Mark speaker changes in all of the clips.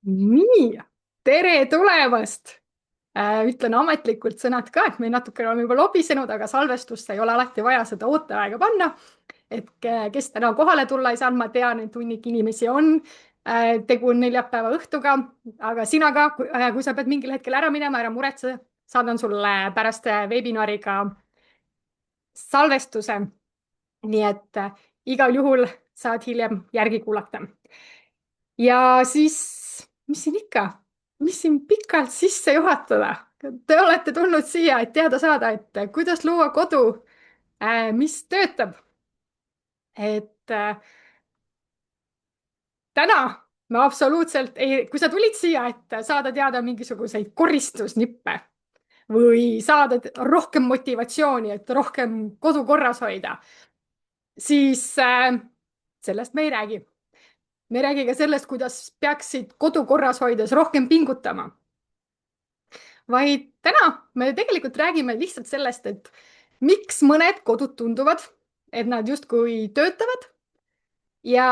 Speaker 1: Nii, tere tulemast! Ütlen ametlikult sõnad ka, et me natukene oleme juba lobisenud, aga salvestust ei ole alati vaja seda ooteaega panna. Et kes täna kohale tulla ei saanud, ma tean, et hunnik inimesi on. Tegu on neljapäeva õhtuga, aga sina ka, kui sa pead mingil hetkel ära minema, ära muretse, saadan sulle pärast veebinariga salvestuse. Nii et igal juhul saad hiljem järgi kuulata. Ja siis, mis siin ikka, mis siin pikalt sisse juhatada? Te olete tulnud siia, et teada saada, et kuidas luua kodu, mis töötab. Et täna me absoluutselt ei, kui sa tulid siia, et saada teada mingisuguseid koristusnippe või saada rohkem motivatsiooni, et rohkem kodu korras hoida, siis sellest me ei räägi. Me ei räägi ka sellest, kuidas peaksid kodu korras hoides rohkem pingutama. Vaid täna me tegelikult räägime lihtsalt sellest, et miks mõned kodud tunduvad, et nad justkui töötavad ja,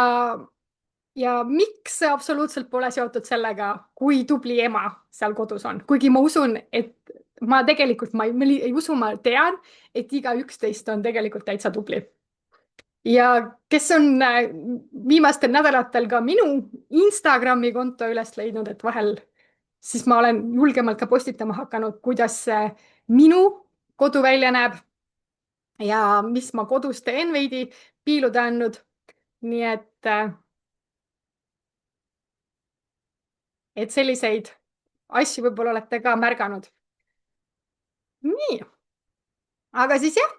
Speaker 1: ja miks see absoluutselt pole seotud sellega, kui tubli ema seal kodus on. Kuigi ma usun, et ma tegelikult, ma ei usu, ma tean, et igaüks teist on tegelikult täitsa tubli. Ja kes on viimastel nädalatel ka minu Instagrami konto üles leidnud, et vahel siis ma olen julgemalt ka postitama hakanud, kuidas minu kodu välja näeb ja mis ma kodus teen veidi piiluda andnud. Nii et selliseid asju võib-olla olete ka märganud. Nii, aga siis jah,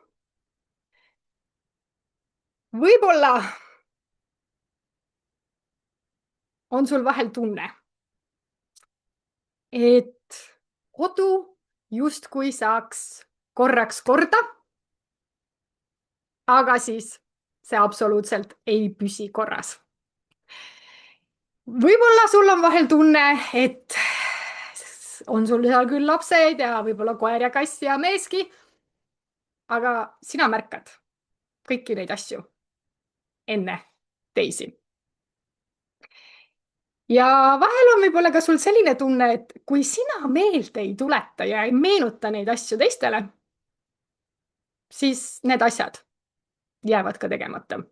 Speaker 1: võib-olla on sul vahel tunne, et kodu justkui saaks korraks korda, aga siis see absoluutselt ei püsi korras. Võib-olla sul on vahel tunne, et on sul seal küll lapsed ja võib-olla koer ja kass ja meeski, aga sina märkad kõiki neid asju enne teisi. Ja vahel on võib-olla ka sul selline tunne, et kui sina meelde ei tuleta ja ei meenuta neid asju teistele, siis need asjad jäävad ka tegemata.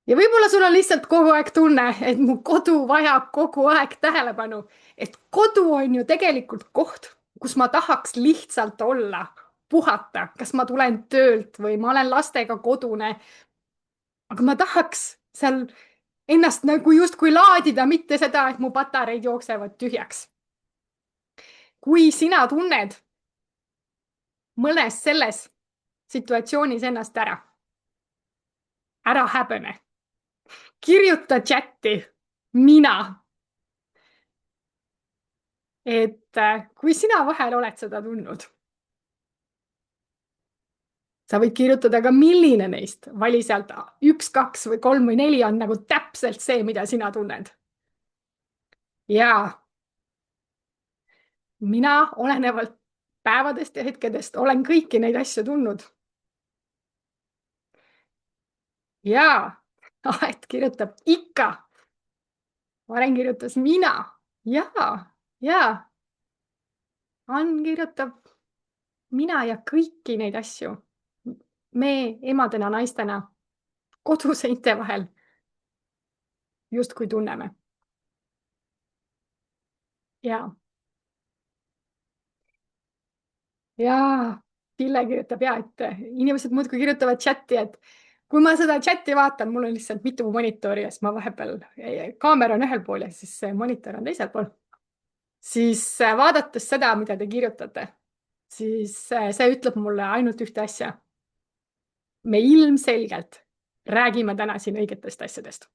Speaker 1: Ja võib-olla sul on lihtsalt kogu aeg tunne, et mu kodu vajab kogu aeg tähelepanu. Et kodu on ju tegelikult koht, kus ma tahaks lihtsalt olla, puhata. Kas ma tulen töölt või ma olen lastega kodune. Aga ma tahaks seal ennast nagu justkui laadida, mitte seda, et mu patareid jooksevad tühjaks. Kui sina tunned mõnes selles situatsioonis ennast ära häbene. Kirjuta chatti mina. Et kui sina vahel oled seda tundnud, sa võid kirjutada ka milline neist, vali sealt 1, 2 või 3 või 4 on nagu täpselt see, mida sina tunned. Ja mina olenevalt päevadest ja hetkedest olen kõiki neid asju tundnud. Ja Aet kirjutab ikka. Maren kirjutas mina. Ja. Ann kirjutab mina ja kõiki neid asju. Me emadena, naistena koduseinte vahel justkui tunneme. Ja Pille kirjutab et inimesed muudkui kirjutavad chatti, et kui ma seda chatti vaatan, mul on lihtsalt mitu monitori ja siis ma vahepeal, kaamera on ühel pool ja siis monitor on teisel pool. Siis vaadates seda, mida te kirjutate, siis see ütleb mulle ainult ühte asja. Me ilmselgelt räägime täna siin õigetest asjadest.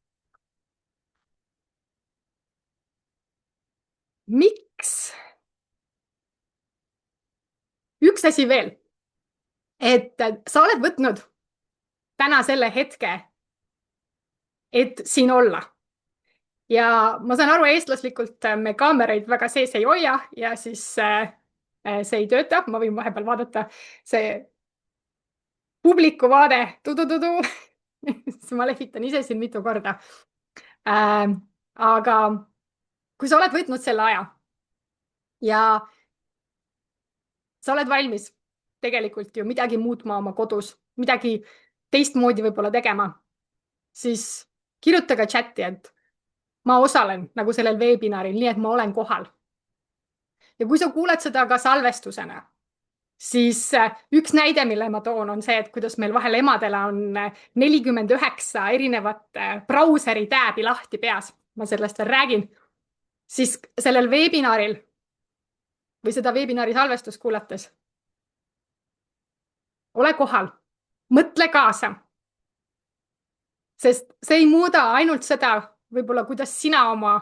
Speaker 1: Miks? Üks asi veel, et sa oled võtnud täna selle hetke, et siin olla. Ja ma saan aru, eestlaslikult me kaameraid väga sees ei hoia ja siis see ei tööta. Ma võin vahepeal vaadata see publiku vaade. Ma lehvitan ise siin mitu korda. aga kui sa oled võtnud selle aja ja sa oled valmis tegelikult ju midagi muutma oma kodus, midagi teistmoodi võib-olla tegema, siis kirjutage chati, et ma osalen nagu sellel veebinaril, nii et ma olen kohal. ja kui sa kuuled seda ka salvestusena, siis üks näide, mille ma toon, on see, et kuidas meil vahel emadel on 49 erinevat brauseri tääbi lahti peas. Ma sellest veel räägin. Siis sellel veebinaril või seda veebinari salvestust kuulates ole kohal, mõtle kaasa, sest see ei muuda ainult seda, võib-olla kuidas sina oma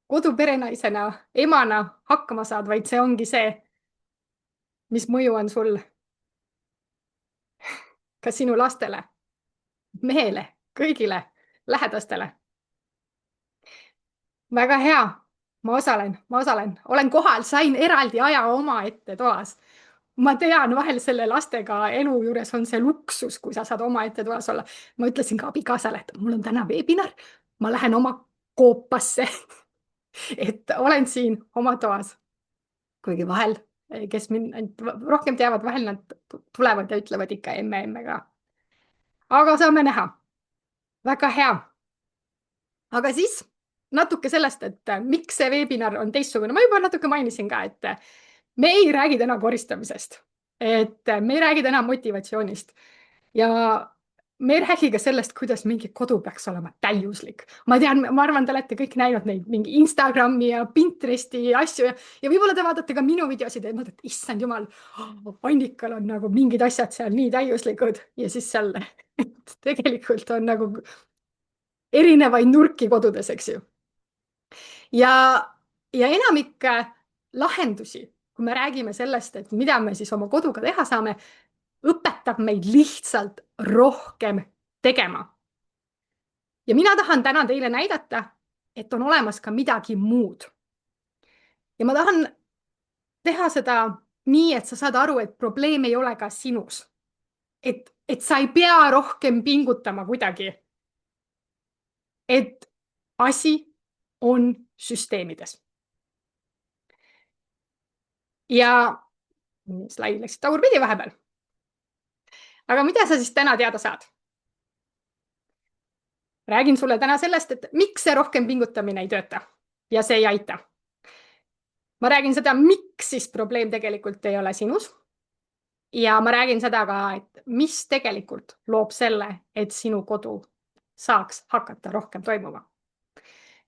Speaker 1: koduperenaisena, emana hakkama saad, vaid see ongi see, mis mõju on sul ka sinu lastele, mehele, kõigile lähedastele. väga hea, ma osalen, olen kohal, sain eraldi aja omaette toas. ma tean, vahel selle lastega elu juures on see luksus, kui sa saad omaette toas olla. ma ütlesin ka abikaasale, et mul on täna veebinar, ma lähen oma koopasse et olen siin oma toas. kuigi vahel, kes mind rohkem teavad, vahel nad tulevad ja ütlevad ikka emme ka. aga saame näha. väga hea. aga siis natuke sellest, et miks see veebinar on teistsugune. ma juba natuke mainisin ka, et me ei räägi täna koristamisest, et me ei räägi täna motivatsioonist ja me ei räägi ka sellest, kuidas mingi kodu peaks olema täiuslik. ma tean, ma arvan, te olete kõik näinud neid mingi Instagrami ja Pinteresti asju ja võib-olla te vaatate ka minu videosid ja mõtlete, et issand jumal, Annikal on nagu mingid asjad seal nii täiuslikud ja siis seal tegelikult on nagu erinevaid nurki kodudes, eks ju. ja enamik lahendusi, kui me räägime sellest, et mida me siis oma koduga teha saame, õpetab meid lihtsalt rohkem tegema. ja mina tahan täna teile näidata, et on olemas ka midagi muud. ja ma tahan teha seda nii, et sa saad aru, et probleem ei ole ka sinus. et sa ei pea rohkem pingutama kuidagi. et asi on süsteemides. ja slaid läks tagurpidi vahepeal. aga mida sa siis täna teada saad? räägin sulle täna sellest, et miks see rohkem pingutamine ei tööta ja see ei aita. ma räägin seda, miks siis probleem tegelikult ei ole sinus. ja ma räägin seda ka, et mis tegelikult loob selle, et sinu kodu saaks hakata rohkem toimuma.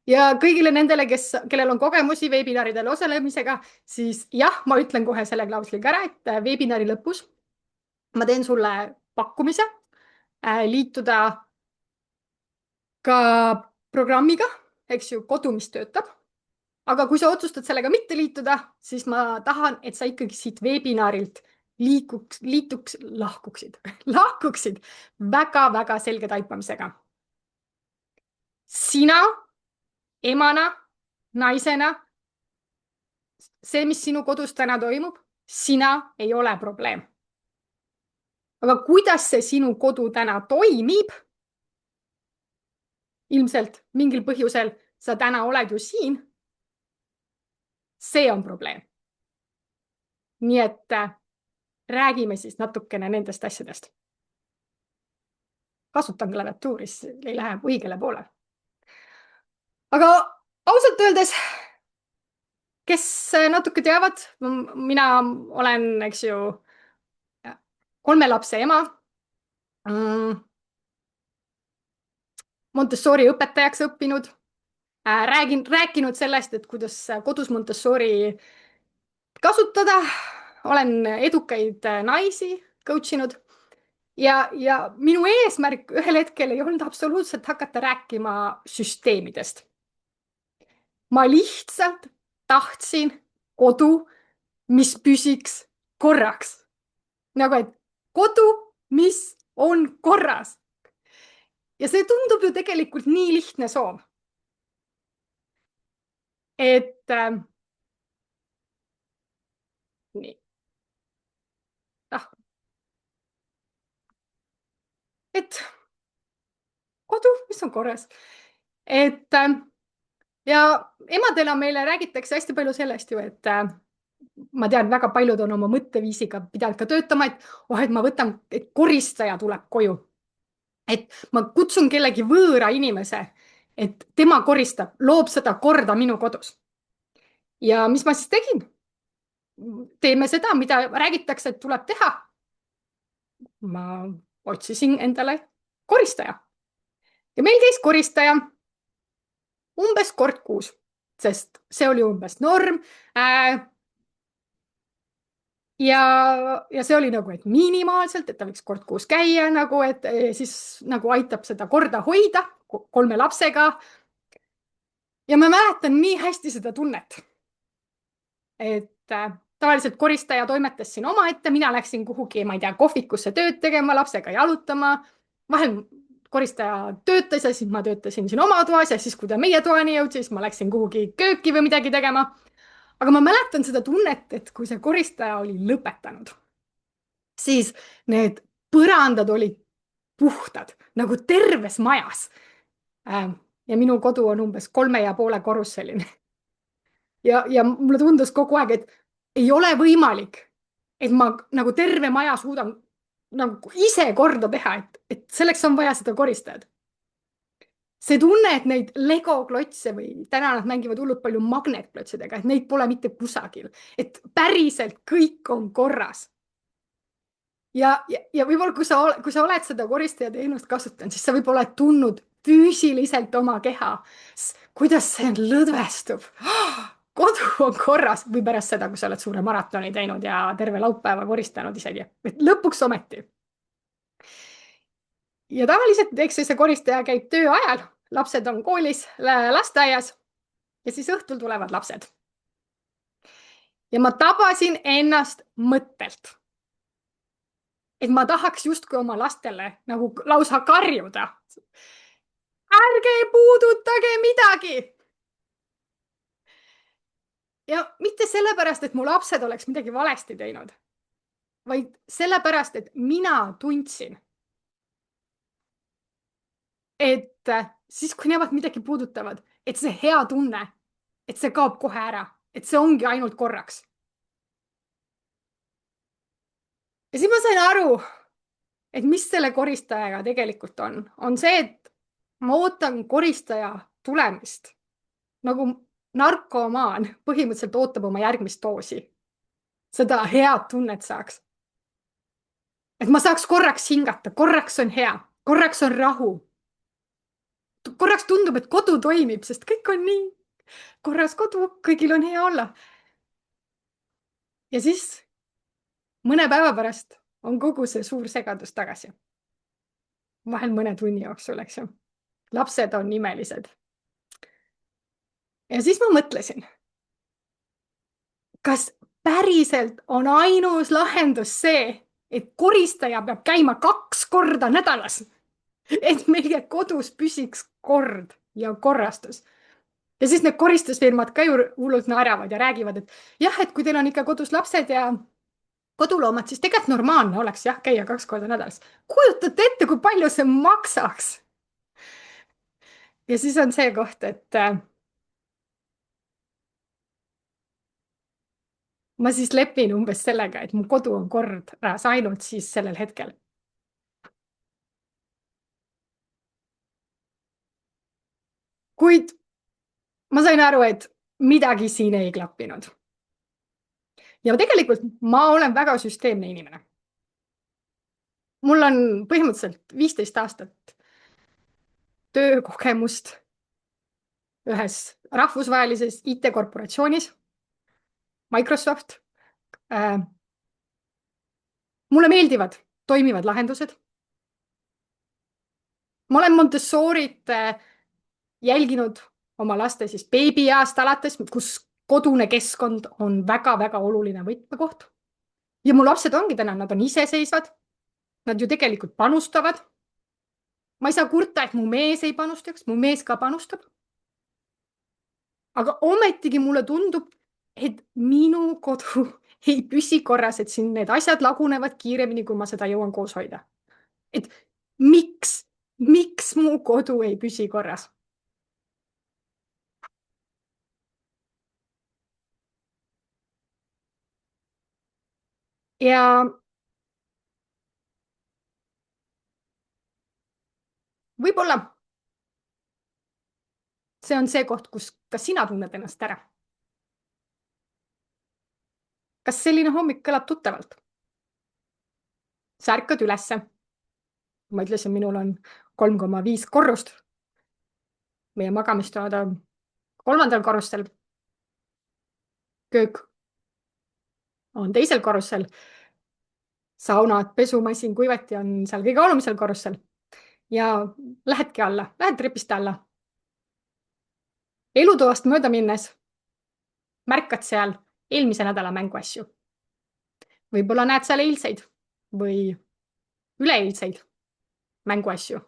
Speaker 1: ja kõigile nendele, kellel on kogemusi veebinaridel osalemisega, siis jah, ma ütlen kohe selle klausli ka ära, et veebinari lõpus ma teen sulle pakkumise liituda ka programmiga, eks ju, kodu, mis töötab. aga kui sa otsustad sellega mitte liituda, siis ma tahan, et sa ikkagi siit veebinarilt lahkuksid väga-väga selge taipamisega. sina emana, naisena, see, mis sinu kodus täna toimub, sina ei ole probleem. aga kuidas see sinu kodu täna toimib? ilmselt mingil põhjusel sa täna oled ju siin. see on probleem. nii et räägime siis natukene nendest asjadest. kasutan klaviatuuri, siis ei lähe õigele poole. aga ausalt öeldes, kes natuke teavad, mina olen, eks ju, 3 lapse ema. Montessori õpetajaks õppinud. rääkinud sellest, et kuidas kodus Montessori kasutada. olen edukaid naisi coach inud. ja minu eesmärk ühel hetkel ei olnud absoluutselt hakata rääkima süsteemidest. ma lihtsalt tahtsin kodu, mis püsiks korraks. nagu, et kodu, mis on korras. ja see tundub ju tegelikult nii lihtne soov. et nii. et kodu, mis on korras. et ja emadena meile räägitakse hästi palju sellest ju, et ma tean, väga paljud on oma mõtteviisiga pidanud ka töötama, et ma võtan, et koristaja tuleb koju. Et ma kutsun kellegi võõra inimese, et tema koristab, loob seda korda minu kodus. Ja mis ma siis tegin? Teeme seda, mida räägitakse, et tuleb teha. Ma otsisin endale koristaja. Ja meil käis koristaja umbes kord kuus, sest see oli umbes norm. Ja see oli nagu, et minimaalselt, et ta võiks kord kuus käia nagu, et siis nagu aitab seda korda hoida 3 lapsega. Ja ma mäletan nii hästi seda tunnet, et tavaliselt koristaja toimetas siin omaette, mina läksin kuhugi, ma ei tea, kohvikusse tööd tegema, lapsega jalutama. Vahel koristaja töötas ja siis ma töötasin siin oma toas ja siis, kui ta meie toani jõudis, siis ma läksin kuhugi kööki või midagi tegema. Aga ma mäletan seda tunnet, et kui see koristaja oli lõpetanud, siis need põrandad olid puhtad, nagu terves majas. Ja minu kodu on umbes 3,5 korruseline. Ja mulle tundus kogu aeg, et ei ole võimalik, et ma nagu terve maja suudan nagu ise korda teha, et selleks on vaja seda koristajat. See tunne, et neid Lego klotse või täna nad mängivad hullult palju magnetklotsidega, et neid pole mitte kusagil, et päriselt kõik on korras. Ja võib-olla, kui sa oled seda koristaja teenust kasutanud, siis sa võib-olla tundnud füüsiliselt oma keha, kuidas see lõdvestub. Kodu on korras või pärast seda, kui sa oled suure maratoni teinud ja terve laupäeva koristanud isegi. Et lõpuks ometi. Ja tavaliselt, eks see koristaja käib töö ajal, lapsed on koolis, lasteaias ja siis õhtul tulevad lapsed. Ja ma tabasin ennast mõttelt, et ma tahaks justkui oma lastele nagu lausa karjuda. Ärge puudutage midagi! Ja mitte sellepärast, et mu lapsed oleks midagi valesti teinud, vaid sellepärast, et mina tundsin, et siis, kui nemad midagi puudutavad, et see hea tunne, et see kaob kohe ära, et see ongi ainult korraks. Ja siis ma sain aru, et mis selle koristajaga tegelikult on see, et ma ootan koristaja tulemist nagu narkomaan põhimõtteliselt ootab oma järgmist doosi. Seda head tunnet saaks. Et ma saaks korraks hingata, korraks on hea, korraks on rahu. Korraks tundub, et kodu toimib, sest kõik on nii korras kodu, kõigil on hea olla. Ja siis mõne päeva pärast on kogu see suur segadus tagasi. Vahel mõne tunni jooksul, eks ju. Lapsed on imelised. Ja siis ma mõtlesin, kas päriselt on ainus lahendus see, et koristaja peab käima 2 korda nädalas, et meie kodus püsiks kord ja korrastus. Ja siis need koristusfirmad ka ju hullult naeravad ja räägivad, et jah, et kui teil on ikka kodus lapsed ja koduloomad, siis tegelikult normaalne oleks jah, käia 2 korda nädalas. Kujutate ette, kui palju see maksaks? Ja siis on see koht, et ma siis lepin umbes sellega, et mu kodu on korras ainult siis sellel hetkel. Kuid ma sain aru, et midagi siin ei klappinud. Ja tegelikult ma olen väga süsteemne inimene. Mul on põhimõtteliselt 15 aastat töökogemust ühes rahvusvahelises IT-korporatsioonis, Microsoft. Mulle meeldivad toimivad lahendused. Ma olen Montessorit jälginud oma laste siis beebieast alates, kus kodune keskkond on väga-väga oluline võtmekoht. Ja mu lapsed ongi täna, nad on iseseisvad. Nad ju tegelikult panustavad. Ma ei saa kurta, et mu mees ei panustaks, mu mees ka panustab. Aga ometigi mulle tundub, et minu kodu ei püsi korras, et siin need asjad lagunevad kiiremini, kui ma seda jõuan koos hoida. Et miks mu kodu ei püsi korras? ja võib-olla see on see koht, kus ka sina tunned ennast ära. kas selline hommik kõlab tuttavalt? sa ärkad ülesse. ma ütlesin, minul on 3,5 korrust. meie magamistoad on 3. korrusel. köök on 2. korrusel. saunad, pesumasin, kuivati on seal kõige alumisel korrusel. ja lähedki alla, lähed trepist alla. elutoast mööda minnes märkad seal eelmise nädala mänguasju. võib-olla näed seal eilseid või üleeilseid mänguasju.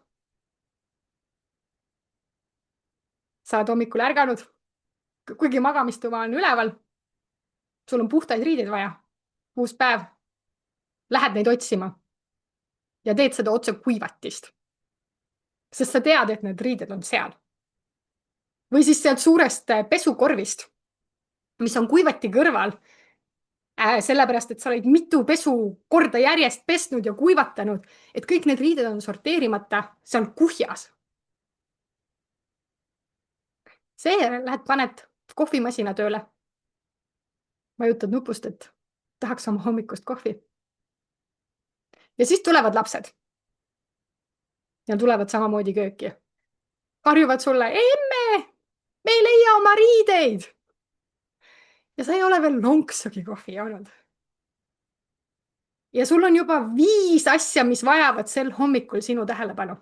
Speaker 1: sa oled hommikul ärganud, kuigi magamistuba on üleval. sul on puhtaid riideid vaja. uus päev. Lähed neid otsima ja teed seda otse kuivatist. sest sa tead, et need riided on seal. või siis sealt suurest pesukorvist, mis on kuivati kõrval. sellepärast, et sa oled mitu pesukorda järjest pesnud ja kuivatanud, et kõik need riided on sorteerimata, see on kuhjas. seejärel lähed, paned kohvimasina tööle. vajutad nupust, et tahaks oma hommikust kohvi. ja siis tulevad lapsed. ja tulevad samamoodi kööki. karjuvad sulle, emme, me ei leia oma riideid. ja sa ei ole veel lonksugi kohvi joonud. ja sul on juba 5 asja, mis vajavad sel hommikul sinu tähelepanu.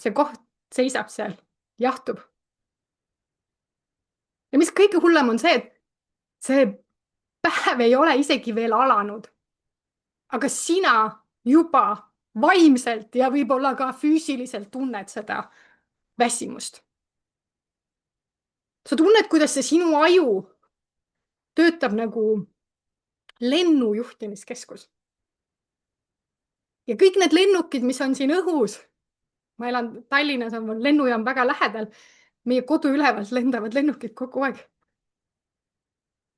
Speaker 1: see koht seisab seal, jahtub. ja mis kõige hullem on see, et see päev ei ole isegi veel alanud. aga sina juba vaimselt ja võib-olla ka füüsiliselt tunned seda väsimust. sa tunned, kuidas see sinu aju töötab nagu lennujuhtimiskeskus. ja kõik need lennukid, mis on siin õhus, ma elan Tallinnas, on lennujaam väga lähedal, meie kodu ülevalt lendavad lennukid kogu aeg.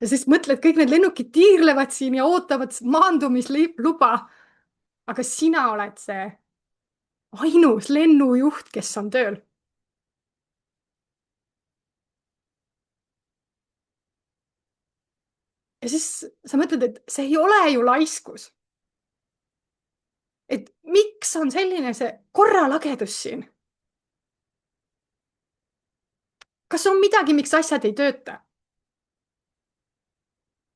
Speaker 1: ja siis mõtled, kõik need lennukid tiirlevad siin ja ootavad maandumisluba. aga sina oled see ainus lennujuht, kes on tööl. ja siis sa mõtled, et see ei ole ju laiskus. et miks on selline see korralagedus siin? kas on midagi, miks asjad ei tööta?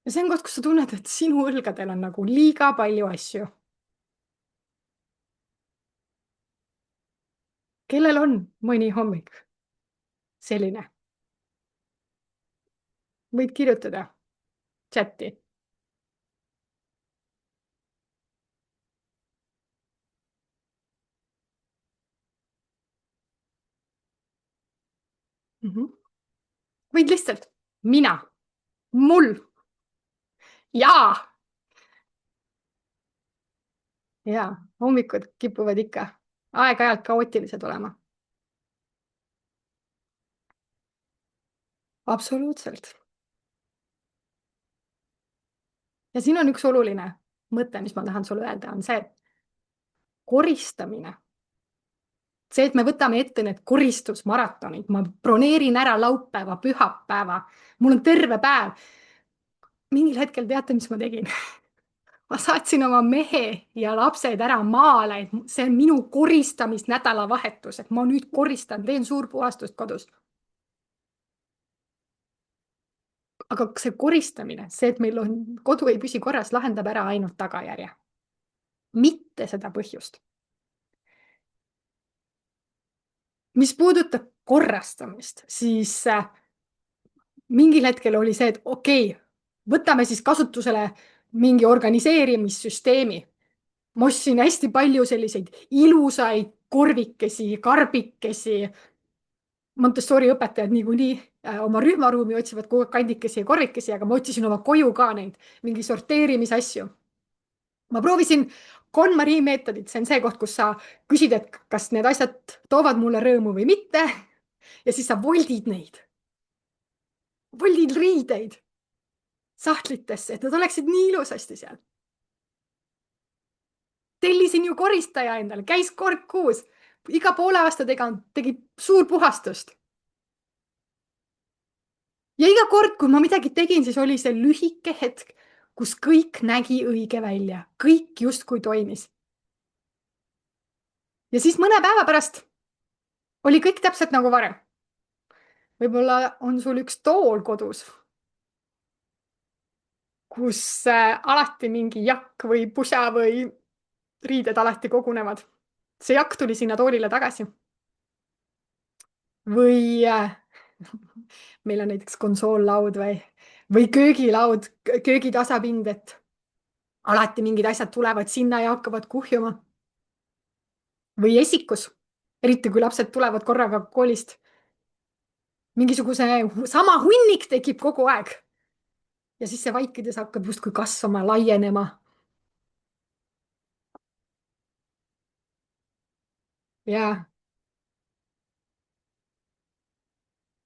Speaker 1: ja see on koht, kus sa tunned, et sinu õlgadel on nagu liiga palju asju. kellel on mõni hommik selline? võid kirjutada chati. võid lihtsalt mina, mul, jaa. jaa, hommikud kipuvad ikka aeg-ajalt kaootilised olema. absoluutselt. ja siin on üks oluline mõte, mis ma tahan sulle öelda, on see, et koristamine. see, et me võtame ette need koristusmaratonid, ma broneerin ära laupäeva, pühapäeva, mul on terve päev. mingil hetkel teate, mis ma tegin? ma saatsin oma mehe ja lapsed ära maale, et see on minu koristamisnädalavahetus, et ma nüüd koristan, teen suurpuhastust kodus. aga see koristamine, see, et meil on kodu ei püsi korras, lahendab ära ainult tagajärje. mitte seda põhjust. mis puudutab korrastamist, siis mingil hetkel oli see, et okei, võtame siis kasutusele mingi organiseerimissüsteemi. ma ostsin hästi palju selliseid ilusaid korvikesi, karbikesi. Montessori õpetajad niikuinii oma rühmaruumi otsivad kogu aeg kandikesi ja korvikesi, aga ma otsisin oma koju ka neid, mingi sorteerimisasju. ma proovisin KonMari meetodit, see on see koht, kus sa küsid, et kas need asjad toovad mulle rõõmu või mitte. ja siis sa voldid neid. voldid riideid. sahtlitesse, et nad oleksid nii ilusasti seal. Tellisin ju koristaja endale, käis kord kuus, iga poole aasta tegi suur puhastust. Ja iga kord, kui ma midagi tegin, siis oli see lühike hetk, kus kõik nägi õige välja, kõik justkui toimis. Ja siis mõne päeva pärast oli kõik täpselt nagu varem. Võib-olla on sul üks tool kodus, kus alati mingi jakk või pusa või riided alati kogunevad. See jakk tuli sinna toolile tagasi. Või meil on näiteks konsoollaud või köögilaud, köögi tasapind, et alati mingid asjad tulevad sinna ja hakkavad kuhjuma. Või esikus, eriti kui lapsed tulevad korraga koolist. Mingisuguse sama hunnik tekib kogu aeg. Ja siis see vaikides hakkab justkui kasvama, laienema. Ja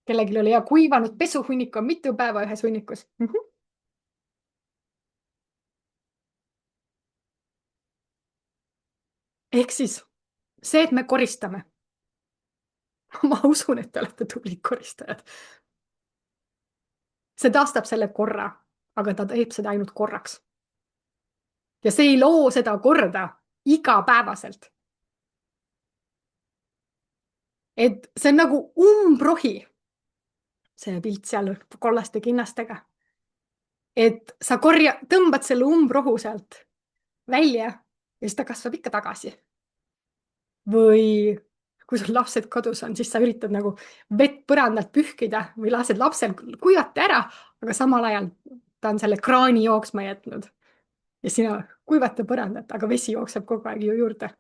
Speaker 1: kellelgi oli hea kuivanud pesuhunnik on mitu päeva ühes hunnikus. Ehk siis see, et me koristame. Ma usun, et te olete tublid koristajad. See taastab selle korra, aga ta teeb seda ainult korraks. Ja see ei loo seda korda igapäevaselt. Et see on nagu umbrohi. See pilt seal kollaste kinnastega. Et sa tõmbad selle umbrohu sealt välja ja siis ta kasvab ikka tagasi. Või kui sul lapsed kodus on, siis sa üritad nagu vett põrandalt pühkida või lased lapsel kuivata ära, aga samal ajal ta on selle kraani jooksma jätnud. Ja sina kuivata põrandat, aga vesi jookseb kogu aeg ju juurde.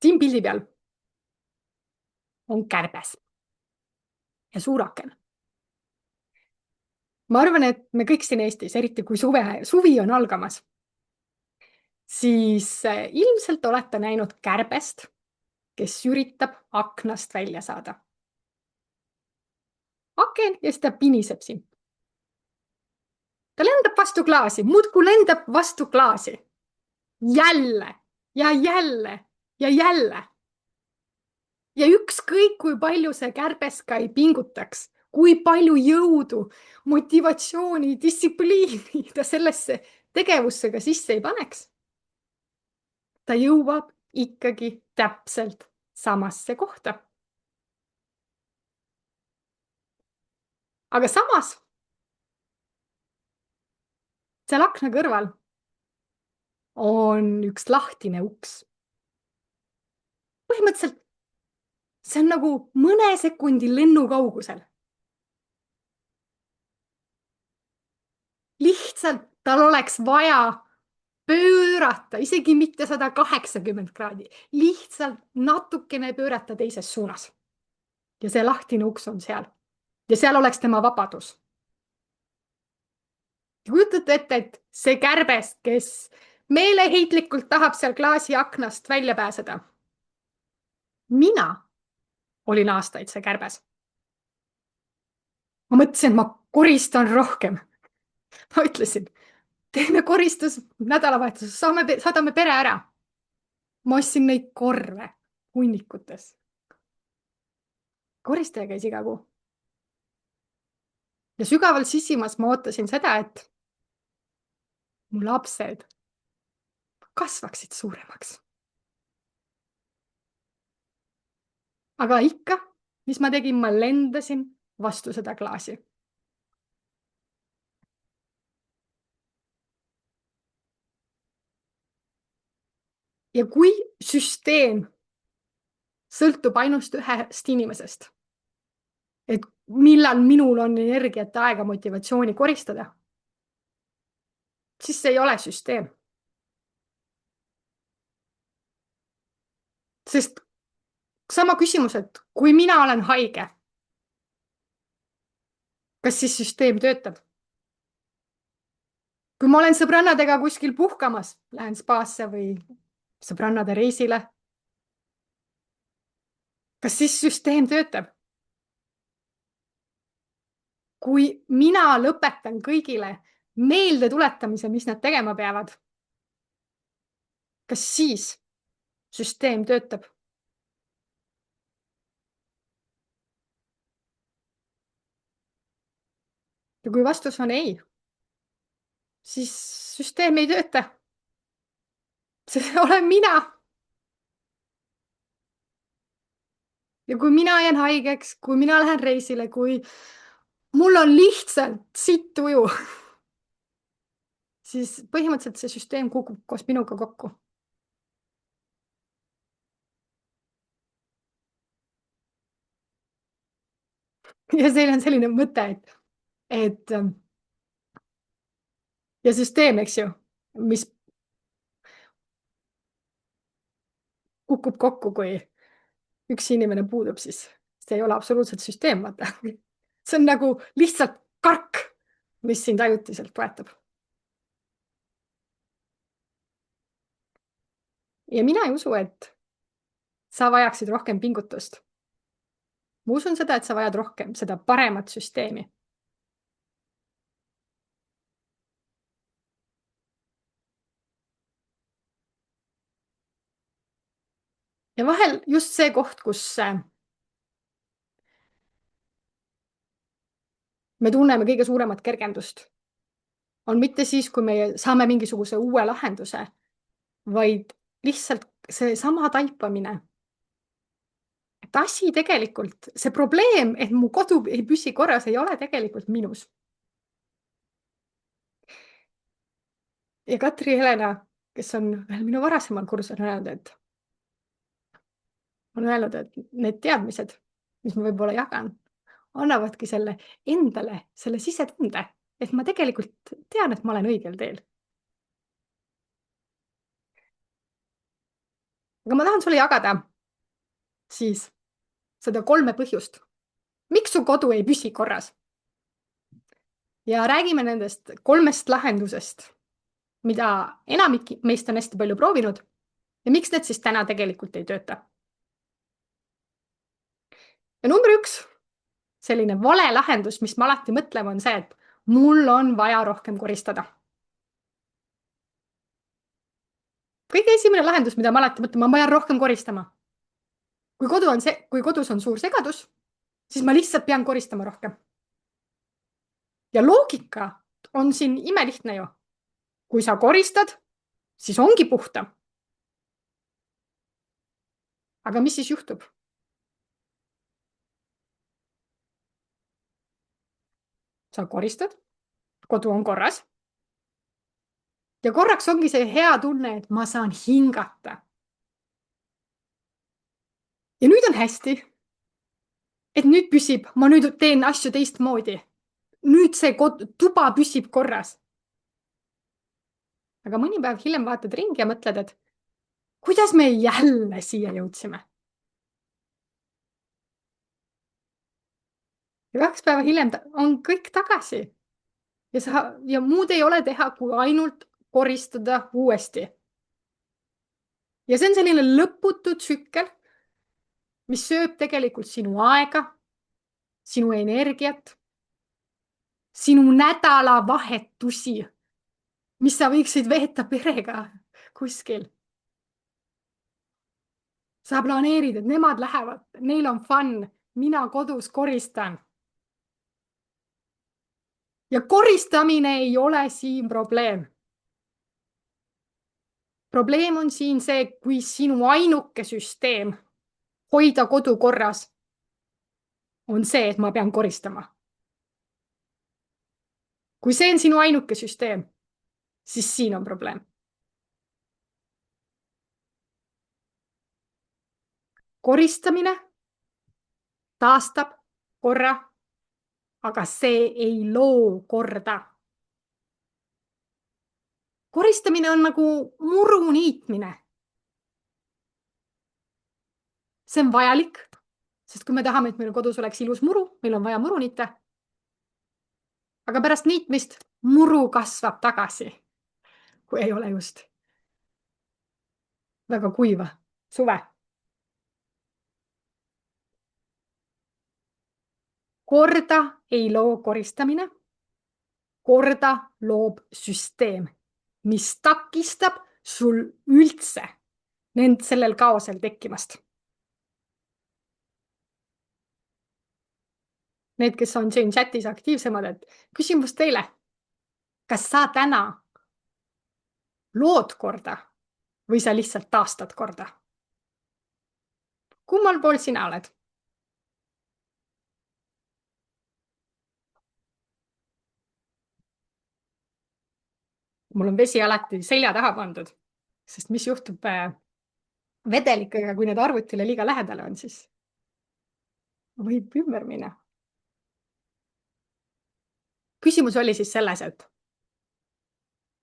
Speaker 1: Siin pildi peal on kärbes ja suuraken. Ma arvan, et me kõik siin Eestis, eriti kui suvi on algamas, siis ilmselt olete näinud kärbest, kes üritab aknast välja saada. Aken ja siis ta piniseb siin. Ta lendab vastu klaasi, muudkui lendab vastu klaasi. Jälle ja jälle ja jälle. Ja ükskõik, kui palju see kärbes ka ei pingutaks, kui palju jõudu, motivatsiooni, distsipliini ta sellesse tegevusse ka sisse ei paneks, ta jõuab ikkagi täpselt samasse kohta. Aga samas seal akna kõrval on üks lahtine uks. Põhimõtteliselt see on nagu mõne sekundi lennu kaugusel. Lihtsalt tal oleks vaja pöörata, isegi mitte 180 kraadi, lihtsalt natukene pöörata teises suunas. Ja see lahtine uks on seal. Ja seal oleks tema vabadus. Kujutate ette, et see kärbes, kes meeleheitlikult tahab seal klaasi aknast välja pääseda. Mina olin aastaid see kärbes. Ma mõtlesin, et ma koristan rohkem. Ma ütlesin, teeme koristus nädalavahetuses, saadame pere ära. Ma ostsin neid korve hunnikutes. Koristaja käis iga kuu. Ja sügaval sisimas ma ootasin seda, et mu lapsed kasvaksid suuremaks. Aga ikka, mis ma tegin, ma lendasin vastu seda klaasi. Ja kui süsteem sõltub ainult ühest inimesest, et millal minul on energiat, aega, motivatsiooni koristada, siis see ei ole süsteem. Sest sama küsimus, et kui mina olen haige, kas siis süsteem töötab? Kui ma olen sõbrannadega kuskil puhkamas, lähen spaasse või sõbrannade reisile, kas siis süsteem töötab? Kui mina lõpetan kõigile meelde tuletamise, mis nad tegema peavad, kas siis süsteem töötab? Ja kui vastus on ei, siis süsteem ei tööta. See olen mina. Ja kui mina jään haigeks, kui mina lähen reisile, kui mul on lihtsalt sitt tuju, siis põhimõtteliselt see süsteem kukub koos minuga kokku. Ja see on selline mõte, et ja süsteem, eks ju, mis kukub kokku, kui üks inimene puudub, siis see ei ole absoluutselt süsteem, vaata. See on nagu lihtsalt kark, mis sind ajutiselt toetab. Ja mina ei usu, et sa vajaksid rohkem pingutust. Ma usun seda, et sa vajad rohkem seda paremat süsteemi. Ja vahel just see koht, kus me tunneme kõige suuremat kergendust, on mitte siis, kui me saame mingisuguse uue lahenduse, vaid lihtsalt seesama taipamine. Et asi tegelikult, see probleem, et mu kodu ei püsi korras, ei ole tegelikult minus. Ja Katri Helena, kes on veel minu varasemal kursusel öelnud, et need teadmised, mis ma võib-olla jagan, annavadki selle endale, selle sisetunde, et ma tegelikult tean, et ma olen õigel teel. Aga ma tahan sulle jagada siis seda 3 põhjust, miks su kodu ei püsi korras. Ja räägime nendest 3 lahendusest, mida enamik meist on hästi palju proovinud ja miks need siis täna tegelikult ei tööta. Ja number 1, selline vale lahendus, mis ma alati mõtlen, on see, et mul on vaja rohkem koristada. Kõige esimene lahendus, mida ma alati mõtlen, ma vajan rohkem koristama. Kui kodus on suur segadus, siis ma lihtsalt pean koristama rohkem. Ja loogika on siin imelihtne ju. Kui sa koristad, siis ongi puhtam. Aga mis siis juhtub? Sa koristad, kodu on korras. Ja korraks ongi see hea tunne, et ma saan hingata. Ja nüüd on hästi, et nüüd püsib, ma nüüd teen asju teistmoodi. Nüüd see tuba püsib korras. Aga mõni päev hiljem vaatad ringi ja mõtled, et kuidas me jälle siia jõudsime. Ja 2 päeva hiljem on kõik tagasi. Ja muud ei ole teha, kui ainult koristada uuesti. Ja see on selline lõputu tsükkel, mis sööb tegelikult sinu aega, sinu energiat, sinu nädalavahetusi, mis sa võiksid veeta perega kuskil. Sa planeerid, et nemad lähevad, neil on fun, mina kodus koristan. Ja koristamine ei ole siin probleem. Probleem on siin see, kui sinu ainuke süsteem hoida kodu korras on see, et ma pean koristama. Kui see on sinu ainuke süsteem, siis siin on probleem. Koristamine taastab korra, aga see ei loo korda. Koristamine on nagu muru niitmine. See on vajalik, sest kui me tahame, et meil kodus oleks ilus muru, meil on vaja muru niita. Aga pärast niitmist muru kasvab tagasi, kui ei ole just väga kuiva suve. korda ei loo koristamine, korda loob süsteem, mis takistab sul üldse sellel kaosel tekkimast. Need, kes on siin chatis aktiivsemad, et küsimus teile. Kas sa täna lood korda või sa lihtsalt taastad korda? Kummal pool sina oled? Mul on vesi alati selja taha pandud, sest mis juhtub vedelikega, kui need arvutile liiga lähedal on, siis võib ümber minna. Küsimus oli siis selles, et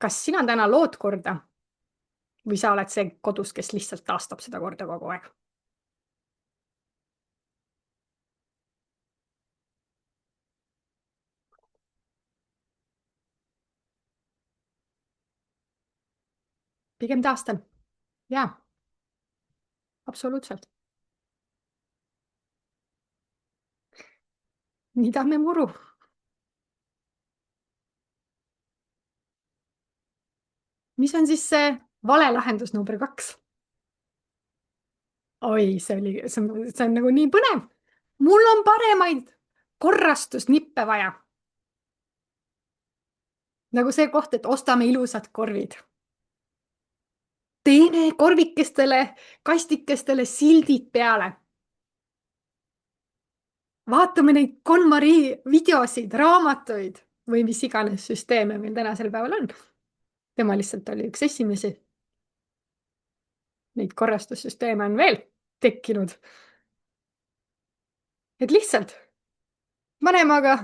Speaker 1: kas sina täna lood korda või sa oled see kodus, kes lihtsalt taastab seda korda kogu aeg? Pigem taastan. Jaa, absoluutselt. Nidame muru. Mis on siis see vale lahendus number 2? Oi, see on nagu nii põnev. Mul on paremaid korrastusnippe vaja. Nagu see koht, et ostame ilusad korvid. Teeme korvikestele, kastikestele sildid peale. Vaatame neid KonMari videosid, raamatuid või mis iganes süsteeme meil tänasel päeval on. Tema lihtsalt oli üks esimesi. Neid korrastussüsteeme on veel tekkinud. Et lihtsalt paneme aga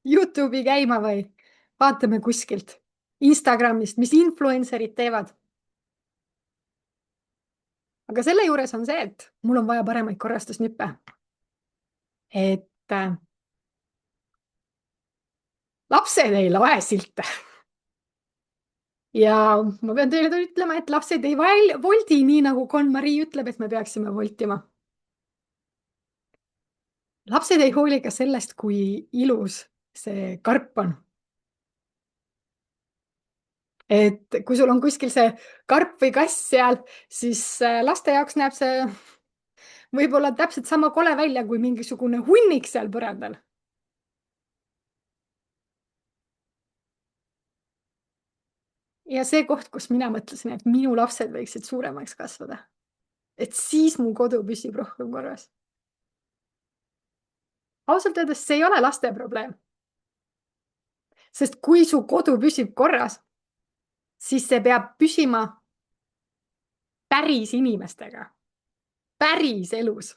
Speaker 1: YouTube'i käima või vaatame kuskilt Instagramist, mis influencerid teevad. Aga selle juures on see, et mul on vaja paremaid korrastusnippe. Et lapsed ei loe silte. Ja ma pean teile ütlema, et lapsed ei voldi nii nagu KonMari ütleb, et me peaksime voltima. Lapsed ei hooli ka sellest, kui ilus see karp on. Et kui sul on kuskil see karp või kass seal, siis laste jaoks näeb see võib-olla täpselt sama kole välja kui mingisugune hunnik seal põrandal. Ja see koht, kus mina mõtlesin, et minu lapsed võiksid suuremaks kasvada. Et siis mu kodu püsib rohkem korras. Ausalt öeldes see ei ole laste probleem. Sest kui su kodu püsib korras, siis see peab püsima päris inimestega. Päris elus.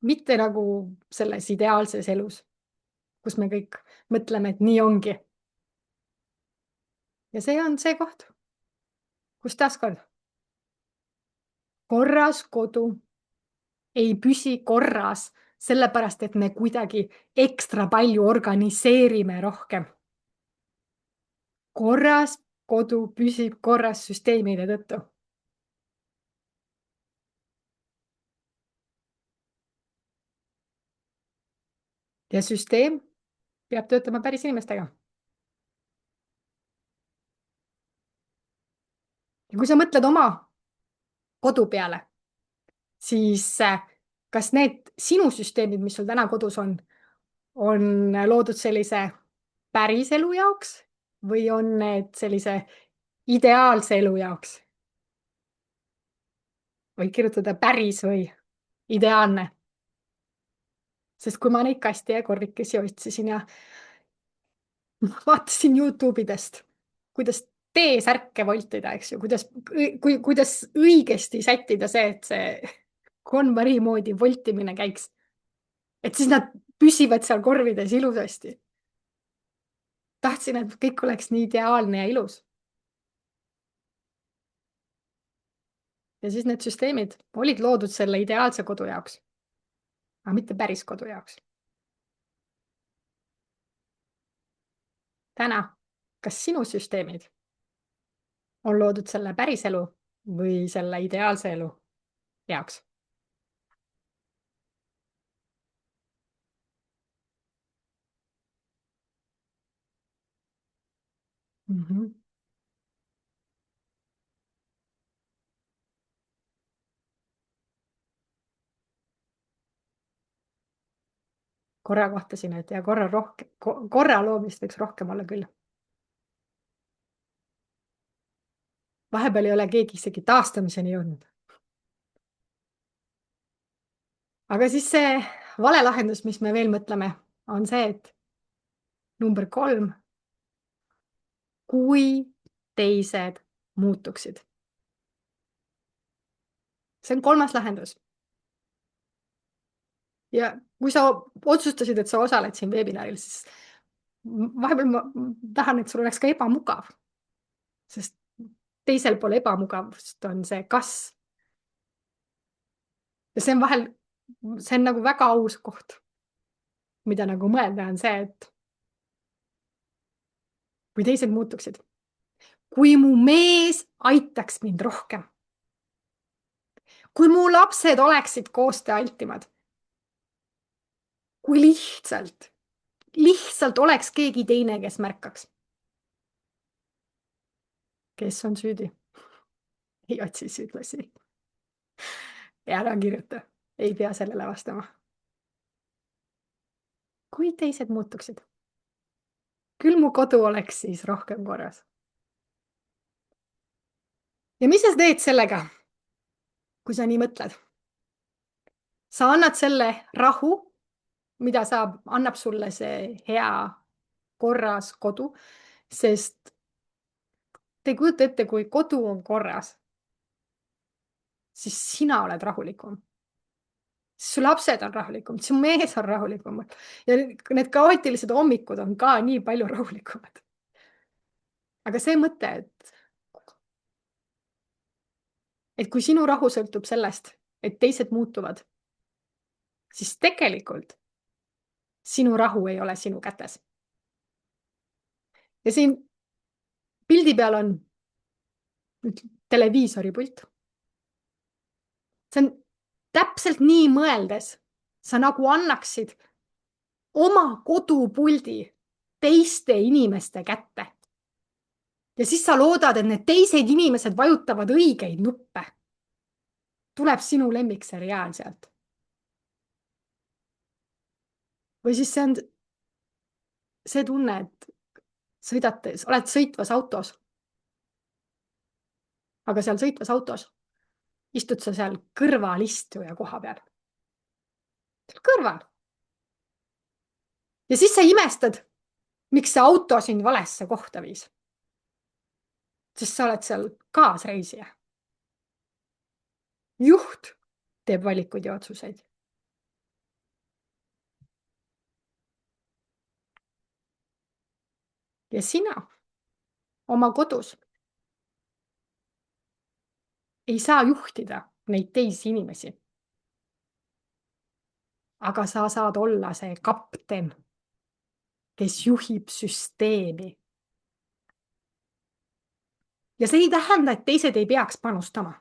Speaker 1: Mitte nagu selles ideaalses elus, kus me kõik mõtleme, et nii ongi. Ja see on see koht, kus taaskord korras kodu ei püsi korras, sellepärast et me kuidagi ekstra palju organiseerime rohkem. Korras kodu püsib korras süsteemide tõttu. Ja süsteem peab töötama päris inimestega. Ja kui sa mõtled oma kodu peale, siis kas need sinu süsteemid, mis sul täna kodus on loodud sellise päris elu jaoks või on need sellise ideaalse elu jaoks? Võid kirjutada päris või ideaalne. Sest kui ma neid kaste ja korvikesi otsisin ja vaatasin YouTube idest, kuidas T-särke voltida, eks ju, kuidas õigesti sättida see, et see KonMari moodi voltimine käiks. Et siis nad püsivad seal korvides ilusasti. Tahtsin, et kõik oleks nii ideaalne ja ilus. Ja siis need süsteemid olid loodud selle ideaalse kodu jaoks, aga mitte päris kodu jaoks. Täna, kas sinu süsteemid on loodud selle päris elu või selle ideaalse elu jaoks? Mhm. Korra kohtasin, et ja korra loomist võiks rohkem olla küll. Vahepeal ei ole keegi isegi taastamiseni jõudnud. Aga siis see vale lahendus, mis me veel mõtleme, on see, et number 3, kui teised muutuksid. See on 3. lahendus. Ja kui sa otsustasid, et sa osaled siin webinaril, siis vahepeal ma tahan, et sul oleks ka ebamugav, sest teisel pool ebamugavust on see kas. Ja see on nagu väga aus koht, mida nagu mõelda on see, et kui teised muutuksid, kui mu mees aitaks mind rohkem, kui mu lapsed oleksid koostööaltimad, kui lihtsalt oleks keegi teine, kes märkaks. Kes on süüdi? Ei otsi süüdlasi. Ja ära kirjuta. Ei pea sellele vastama. Kui teised muutuksid, küll mu kodu oleks siis rohkem korras. Ja mis sa teed sellega, kui sa nii mõtled? Sa annad selle rahu, mida annab sulle see hea korras kodu, sest te ei kujuta ette, kui kodu on korras, siis sina oled rahulikum. Su lapsed on rahulikum, su mees on rahulikum ja need kaootilised hommikud on ka nii palju rahulikumad. Aga see mõte, et kui sinu rahu sõltub sellest, et teised muutuvad, siis tegelikult sinu rahu ei ole sinu kätes. Ja siin pildi peal on nüüd televiisori pult. See on täpselt nii mõeldes, sa nagu annaksid oma kodupuldi teiste inimeste kätte. Ja siis sa loodad, et need teised inimesed vajutavad õigeid nuppe. Tuleb sinu lemmikseriaal sealt. Või siis see on see tunne, et oled sõitvas autos. Aga seal sõitvas autos istud sa seal kõrvalistuja koha peal. Seal kõrval. Ja siis sa imestad, miks see auto sind valesse kohta viis. Sest sa oled seal kaasreisija. Juht teeb valikuid ja otsuseid. Ja sina oma kodus ei saa juhtida neid teisi inimesi. Aga sa saad olla see kapten, kes juhib süsteemi. Ja see ei tähenda, et teised ei peaks panustama.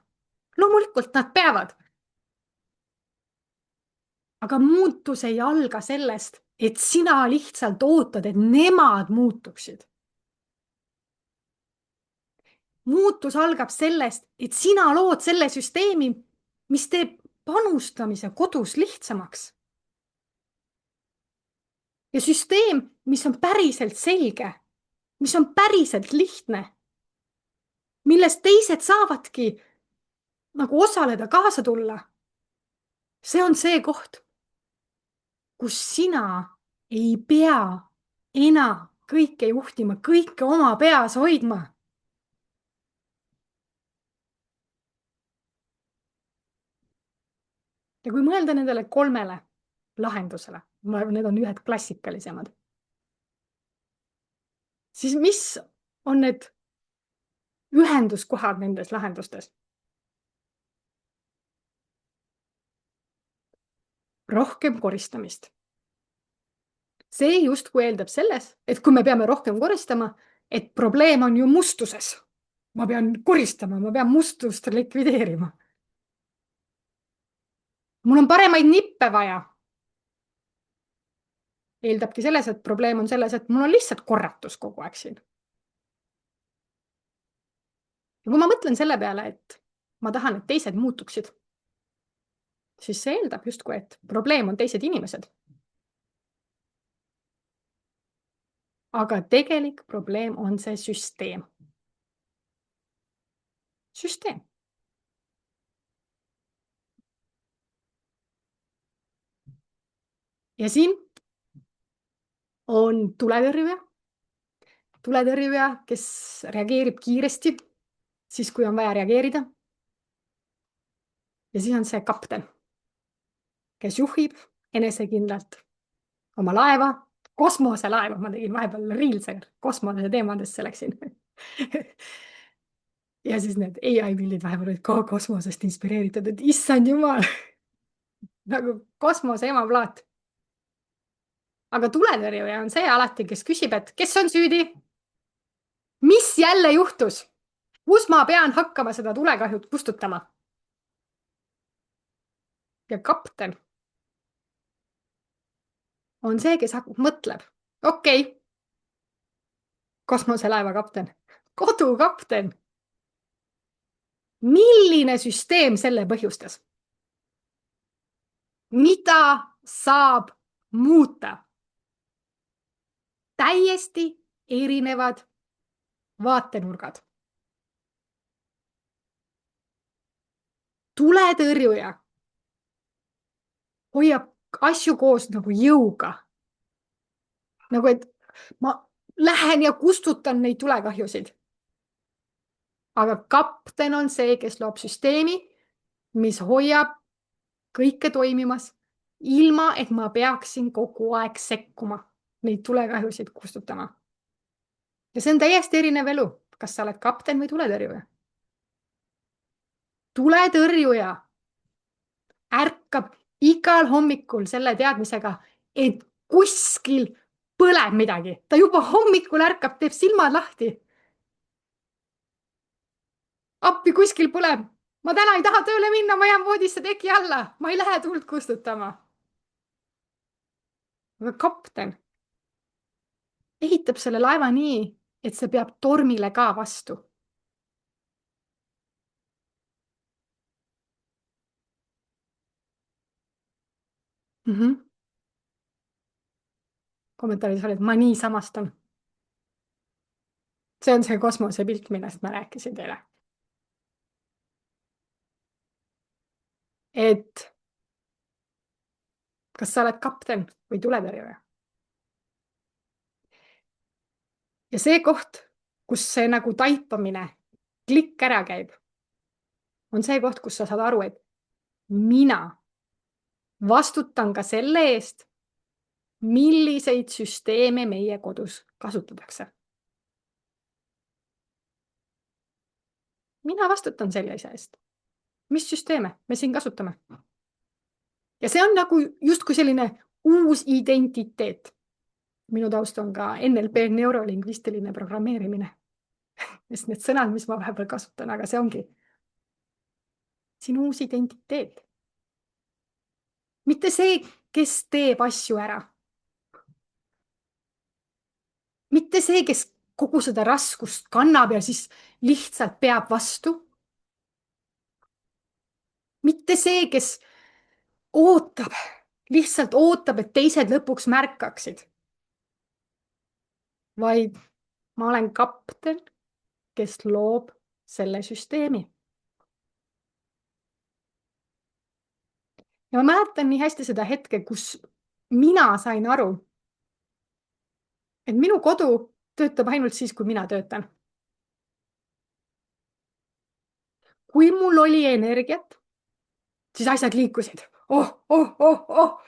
Speaker 1: Loomulikult nad peavad. Aga muutus ei alga sellest, et sina lihtsalt ootad, et nemad muutuksid. Muutus algab sellest, et sina lood selle süsteemi, mis teeb panustamise kodus lihtsamaks. Ja süsteem, mis on päriselt selge, mis on päriselt lihtne, millest teised saavadki nagu osaleda, kaasa tulla. See on see koht, kus sina ei pea enam kõike juhtima, kõike oma peas hoidma. Ja kui mõelda nendele 3 lahendusele, need on ühed klassikalisemad, siis mis on need ühenduskohad nendes lahendustes? Rohkem koristamist. See justkui eeldab selles, et kui me peame rohkem koristama, et probleem on ju mustuses. Ma pean koristama, ma pean mustust likvideerima. Mul on paremaid nippe vaja. Eeldabki selles, et probleem on selles, et mul on lihtsalt korratus kogu aeg siin. ja kui ma mõtlen selle peale, et ma tahan, et teised muutuksid, siis see eeldab justkui, et probleem on teised inimesed. Aga tegelik probleem on see süsteem. Süsteem. Ja siin on tuletõrjuja, kes reageerib kiiresti, siis kui on vaja reageerida. Ja siis on see kapten, kes juhib enesekindlalt oma laeva, kosmoselaeva, ma tegin vahepeal reelse kosmose teemadesse läksin. Ja siis need AI pildid vahepeal olid ka kosmosest inspireeritud, et issand jumal, nagu kosmose emaplaat. Aga tuletõrjuja on see alati, kes küsib, et kes on süüdi? Mis jälle juhtus? Kus ma pean hakkama seda tulekahjut kustutama? Ja kapten on see, kes mõtleb, okei, kosmoselaeva kapten, kodukapten. Milline süsteem selle põhjustas? Mida saab muuta? Täiesti erinevad vaatenurgad. Tuletõrjuja hoiab asju koos nagu jõuga. Nagu, et ma lähen ja kustutan neid tulekahjusid. Aga kapten on see, kes loob süsteemi, mis hoiab kõike toimimas, ilma et ma peaksin kogu aeg sekkuma, neid tulekahjusid kustutama. Ja see on täiesti erinev elu, kas sa oled kapten või tuletõrjuja. Tuletõrjuja ärkab igal hommikul selle teadmisega, et kuskil põleb midagi. Ta juba hommikul ärkab, teeb silmad lahti. Appi kuskil põleb. Ma täna ei taha tööle minna, ma jään voodisse teki alla. Ma ei lähe tuld kustutama. Aga kapten ehitab selle laeva nii, et see peab tormile ka vastu. Kommentaaris oli, et ma nii samastan. See on see kosmosepilt, millest ma rääkisin teile. Et kas sa oled kapten või tuletõrjuja? Ja see koht, kus see nagu taipamine, klikk ära käib, on see koht, kus sa saad aru, et mina vastutan ka selle eest, milliseid süsteeme meie kodus kasutatakse. Mina vastutan sellise eest. Mis süsteeme me siin kasutame? Ja see on nagu justkui selline uus identiteet. Minu taust on ka NLP, neurolingvistiline programmeerimine. Sest need sõnad, mis ma vahepeal kasutan, aga see ongi siin uus identiteet. Mitte see, kes teeb asju ära. Mitte see, kes kogu seda raskust kannab ja siis lihtsalt peab vastu. Mitte see, kes ootab, lihtsalt ootab, et teised lõpuks märkaksid. Vaid ma olen kapten, kes loob selle süsteemi. Ja ma mäletan nii hästi seda hetke, kus mina sain aru, et minu kodu töötab ainult siis, kui mina töötan. Kui mul oli energiat, siis asjad liikusid. Oh.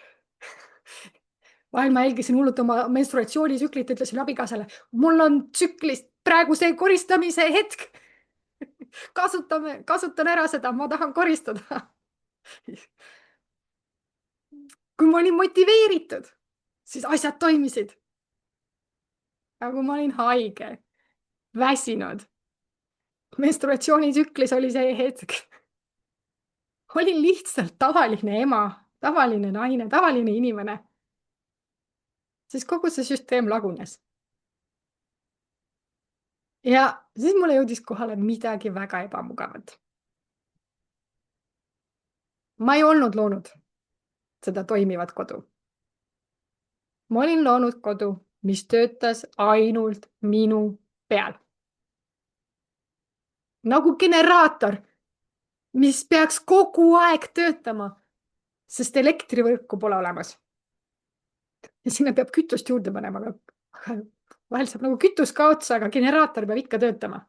Speaker 1: Vahel ma jälgisin hullult oma menstruatsioonitsüklit, ütlesin abikaasale, mul on tsüklist praegu see koristamise hetk. Kasutan ära seda, ma tahan koristada. Kui ma olin motiveeritud, siis asjad toimisid. Aga kui ma olin haige, väsinud, menstruatsioonitsüklis oli see hetk. Olin lihtsalt tavaline ema, tavaline naine, tavaline inimene. Siis kogu see süsteem lagunes. ja siis mulle jõudis kohale midagi väga ebamugavat. Ma ei olnud loonud seda toimivat kodu. Ma olin loonud kodu, mis töötas ainult minu peal. Nagu generaator, mis peaks kogu aeg töötama, sest elektrivõrku pole olemas. Ja sinna peab kütust juurde panema, aga vahel saab nagu kütus ka otsa, aga generaator peab ikka töötama.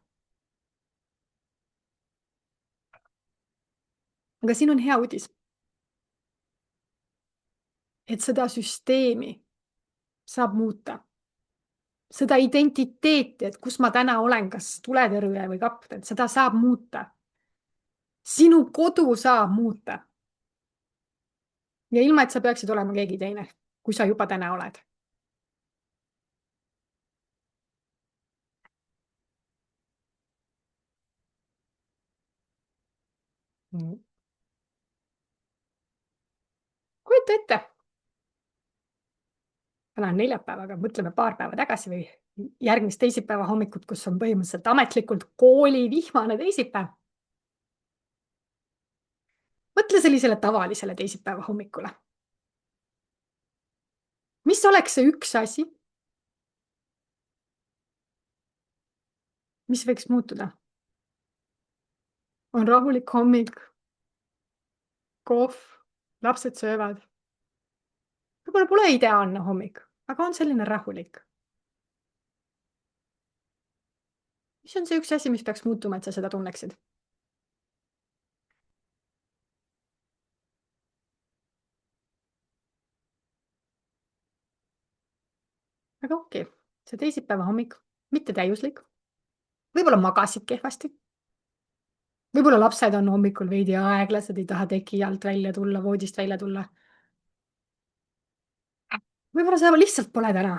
Speaker 1: Aga siin on hea uudis, et seda süsteemi saab muuta. Seda identiteeti, et kus ma täna olen, kas tuletõrjuja või kapten, seda saab muuta. Sinu kodu saab muuta. Ja ilma, et sa peaksid olema keegi teine, kui sa juba täna oled. Kujuta ette. Täna on neljapäev, aga mõtleme paar päeva tagasi või järgmist teisipäeva hommikut, kus on põhimõtteliselt ametlikult kooli vihmane teisipäev. Mõtle sellisele tavalisele teisipäeva hommikule. Mis oleks see üks asi, mis võiks muutuda? On rahulik hommik, kohv, lapsed söövad. Võib-olla pole ideaalne hommik, aga on selline rahulik. Mis on see üks asi, mis peaks muutuma, et sa seda tunneksid? Aga okei, see teisipäeva hommik, mitte täiuslik. Võib-olla magasid kehvasti. Võib-olla lapsed on hommikul veidi aeglased, ei taha teki alt välja tulla, voodist välja tulla. Võib-olla sa lihtsalt pole täna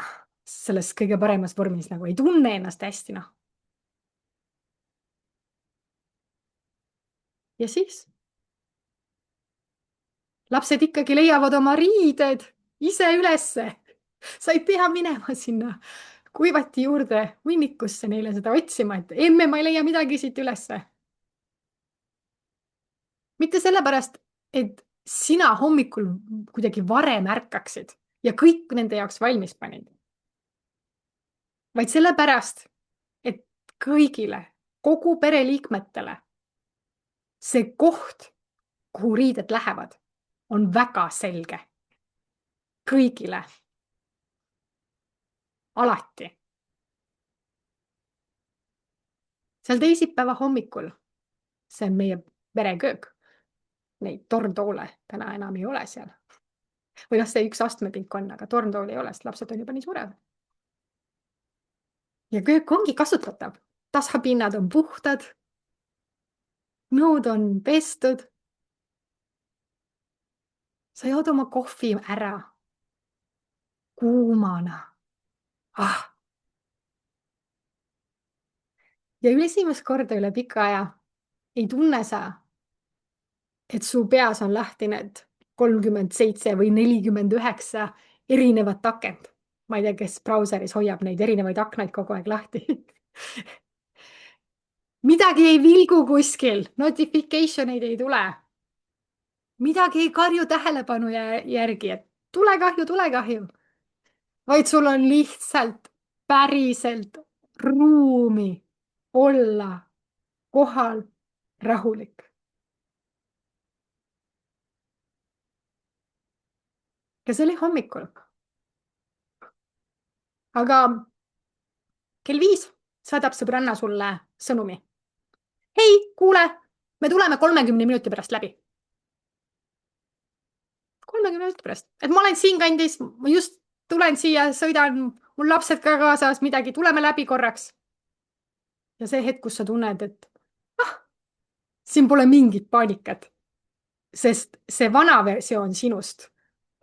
Speaker 1: selles kõige paremas vormis, nagu ei tunne ennast hästi, noh. Ja siis lapsed ikkagi leiavad oma riided ise ülesse. Sa ei pea minema sinna kuivati juurde hunnikusse neile seda otsima, et emme, ma ei leia midagi siit ülesse. Mitte sellepärast, et sina hommikul kuidagi varem ärkaksid ja kõik nende jaoks valmis panid. Vaid sellepärast, et kõigile, kogu pereliikmetele see koht, kuhu riided lähevad, on väga selge. Kõigile. Alati. Seal teisipäeva hommikul, see on meie pereköök. Neid torntoole täna enam ei ole seal. Või noh, see üks astmepink on, aga torntool ei ole, sest lapsed on juba nii suured. Ja köök ongi kasutatav. Tashapinnad on puhtad. Nõud on pestud. Sa jood oma kohvi ära. Kuumana. Ah. Ja esimest korda üle pika aja ei tunne sa, et su peas on lahti need 37 või 49 erinevat akent. Ma ei tea, kes brauseris hoiab neid erinevaid aknaid kogu aeg lahti. Midagi ei vilgu kuskil, notification eid ei tule. Midagi ei karju tähelepanu järgi, et tulekahju, tulekahju. Vaid sul on lihtsalt päriselt ruumi olla kohal rahulik. Ja see oli hommikul. Aga kell 5 saadab sõbranna sulle sõnumi. Hei, kuule, me tuleme 30 minuti pärast läbi. 30 minuti pärast. Et ma olen siinkandis, ma just tulen siia, sõidan, mul lapsed ka kaasas, midagi, tuleme läbi korraks. Ja see hetk, kus sa tunned, et siin pole mingit paanikat, sest see vana versioon sinust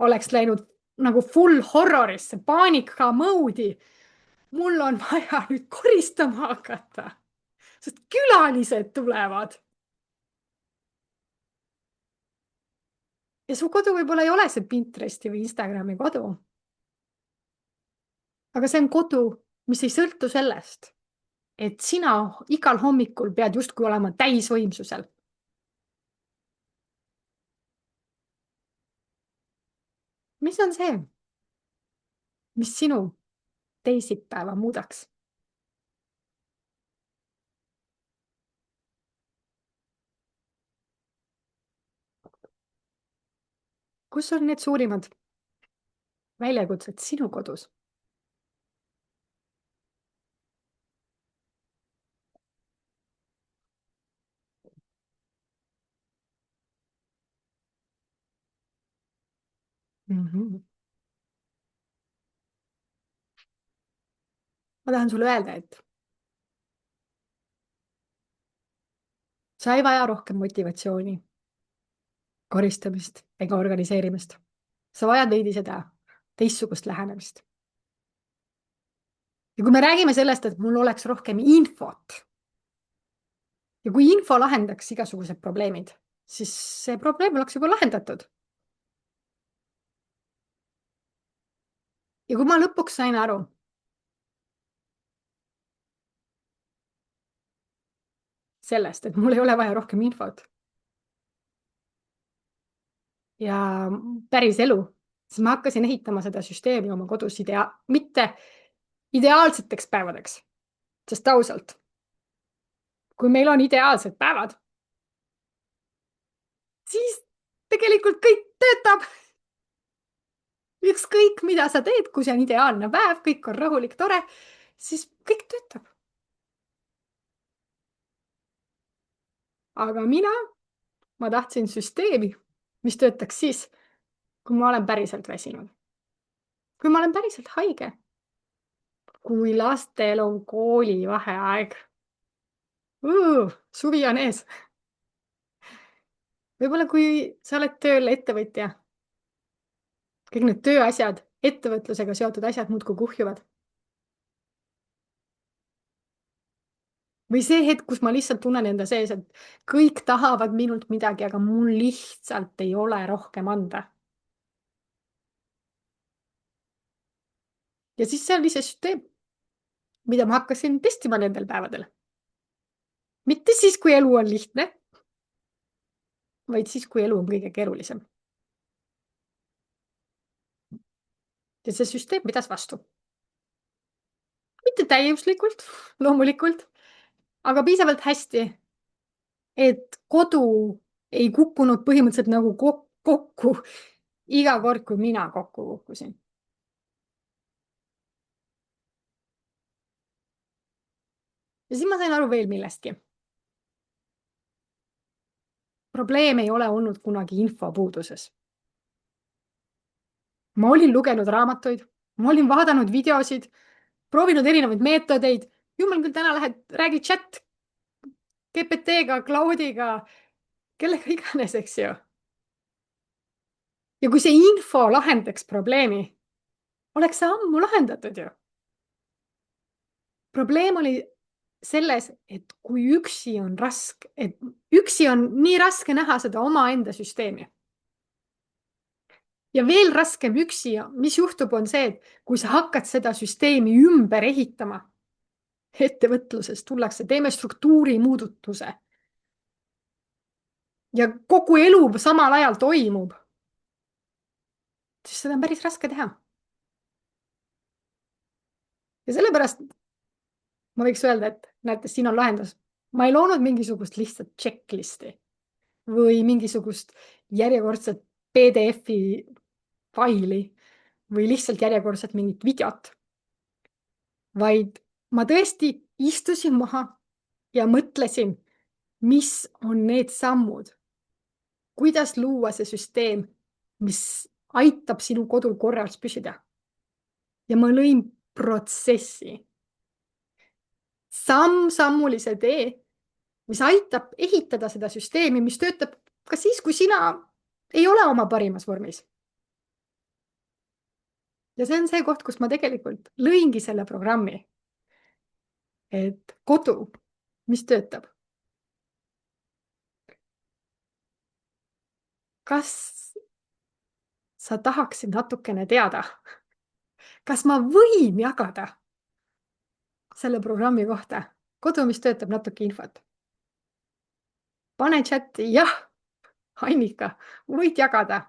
Speaker 1: oleks läinud nagu full horrorisse, paanika moodi. Mul on vaja nüüd koristama hakata, sest külalised tulevad. Ja su kodu võib-olla ei ole see Pinteresti või Instagrami kodu. Aga see on kodu, mis ei sõltu sellest, et sina igal hommikul pead justkui olema täisvõimsusel. mis on see, mis sinu teisipäeva muudaks? kus on need suurimad väljakutsed sinu kodus? Mhm. ma tahan sulle öelda, et sa ei vaja rohkem motivatsiooni, koristamist ega organiseerimist. sa vajad veidi seda teistsugust lähenemist. ja kui me räägime sellest, et mul oleks rohkem infot ja kui info lahendaks igasugused probleemid, siis see probleem oleks juba lahendatud. ja kui ma lõpuks sain aru sellest, et mul ei ole vaja rohkem infot ja päris elu, siis ma hakkasin ehitama seda süsteemi oma kodus mitte ideaalseteks päevadeks, sest ausalt, kui meil on ideaalsed päevad, siis tegelikult kõik töötab. ükskõik, mida sa teed, kui see on ideaalne päev, kõik on rahulik, tore, siis kõik töötab. aga ma tahtsin süsteemi, mis töötaks siis, kui ma olen päriselt väsinud. kui ma olen päriselt haige. kui lastel on koolivaheaeg. suvi on ees. võib-olla kui sa oled tööl ettevõtja, kõik need tööasjad, ettevõtlusega seotud asjad muudkui kuhjuvad. või see hetk, kus ma lihtsalt tunnen enda sees, et kõik tahavad minult midagi, aga mul lihtsalt ei ole rohkem anda. ja siis see oli see süsteem, mida ma hakkasin testima nendel päevadel. mitte siis, kui elu on lihtne, vaid siis, kui elu on kõige keerulisem. ja see süsteem pidas vastu. mitte täiuslikult, loomulikult, aga piisavalt hästi, et kodu ei kukkunud põhimõtteliselt nagu kokku iga kord, kui mina kokku kukkusin. ja siis ma sain aru veel millestki. probleem ei ole olnud kunagi infopuuduses. ma olin lugenud raamatuid, ma olin vaadanud videosid, proovinud erinevaid meetodeid. jumal küll, täna lähed, räägid chat GPT-ga, Cloudiga, kellega iganes, eks ju. ja kui see info lahendaks probleemi, oleks see ammu lahendatud ju. probleem oli selles, et kui üksi on raske, et üksi on nii raske näha seda omaenda süsteemi. ja veel raskem üksi, mis juhtub, on see, et kui sa hakkad seda süsteemi ümber ehitama, ettevõtluses tullakse, teeme struktuurimuudatuse ja kogu elu samal ajal toimub, siis seda on päris raske teha. ja sellepärast ma võiks öelda, et näete, siin on lahendus. ma ei loonud mingisugust lihtsat checklist'i või mingisugust järjekordset PDF-i faili või lihtsalt järjekordselt mingit videot, vaid ma tõesti istusin maha ja mõtlesin, mis on need sammud, kuidas luua see süsteem, mis aitab sinu kodul korras püsida. ja ma lõin protsessi, samm-sammulise tee, mis aitab ehitada seda süsteemi, mis töötab ka siis, kui sina ei ole oma parimas vormis. ja see on see koht, kus ma tegelikult lõingi selle programmi, et kodu, mis töötab. kas sa tahaksid natukene teada, kas ma võin jagada selle programmi kohta? kodu, mis töötab natuke infot. pane chati, jah, Annika, võid jagada.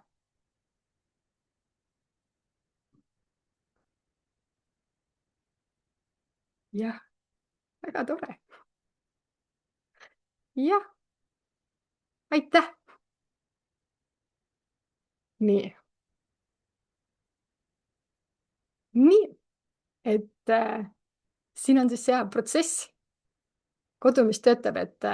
Speaker 1: jah, väga tore. jah, aitäh. nii, nii, et siin on siis see protsess, kodu, mis töötab, et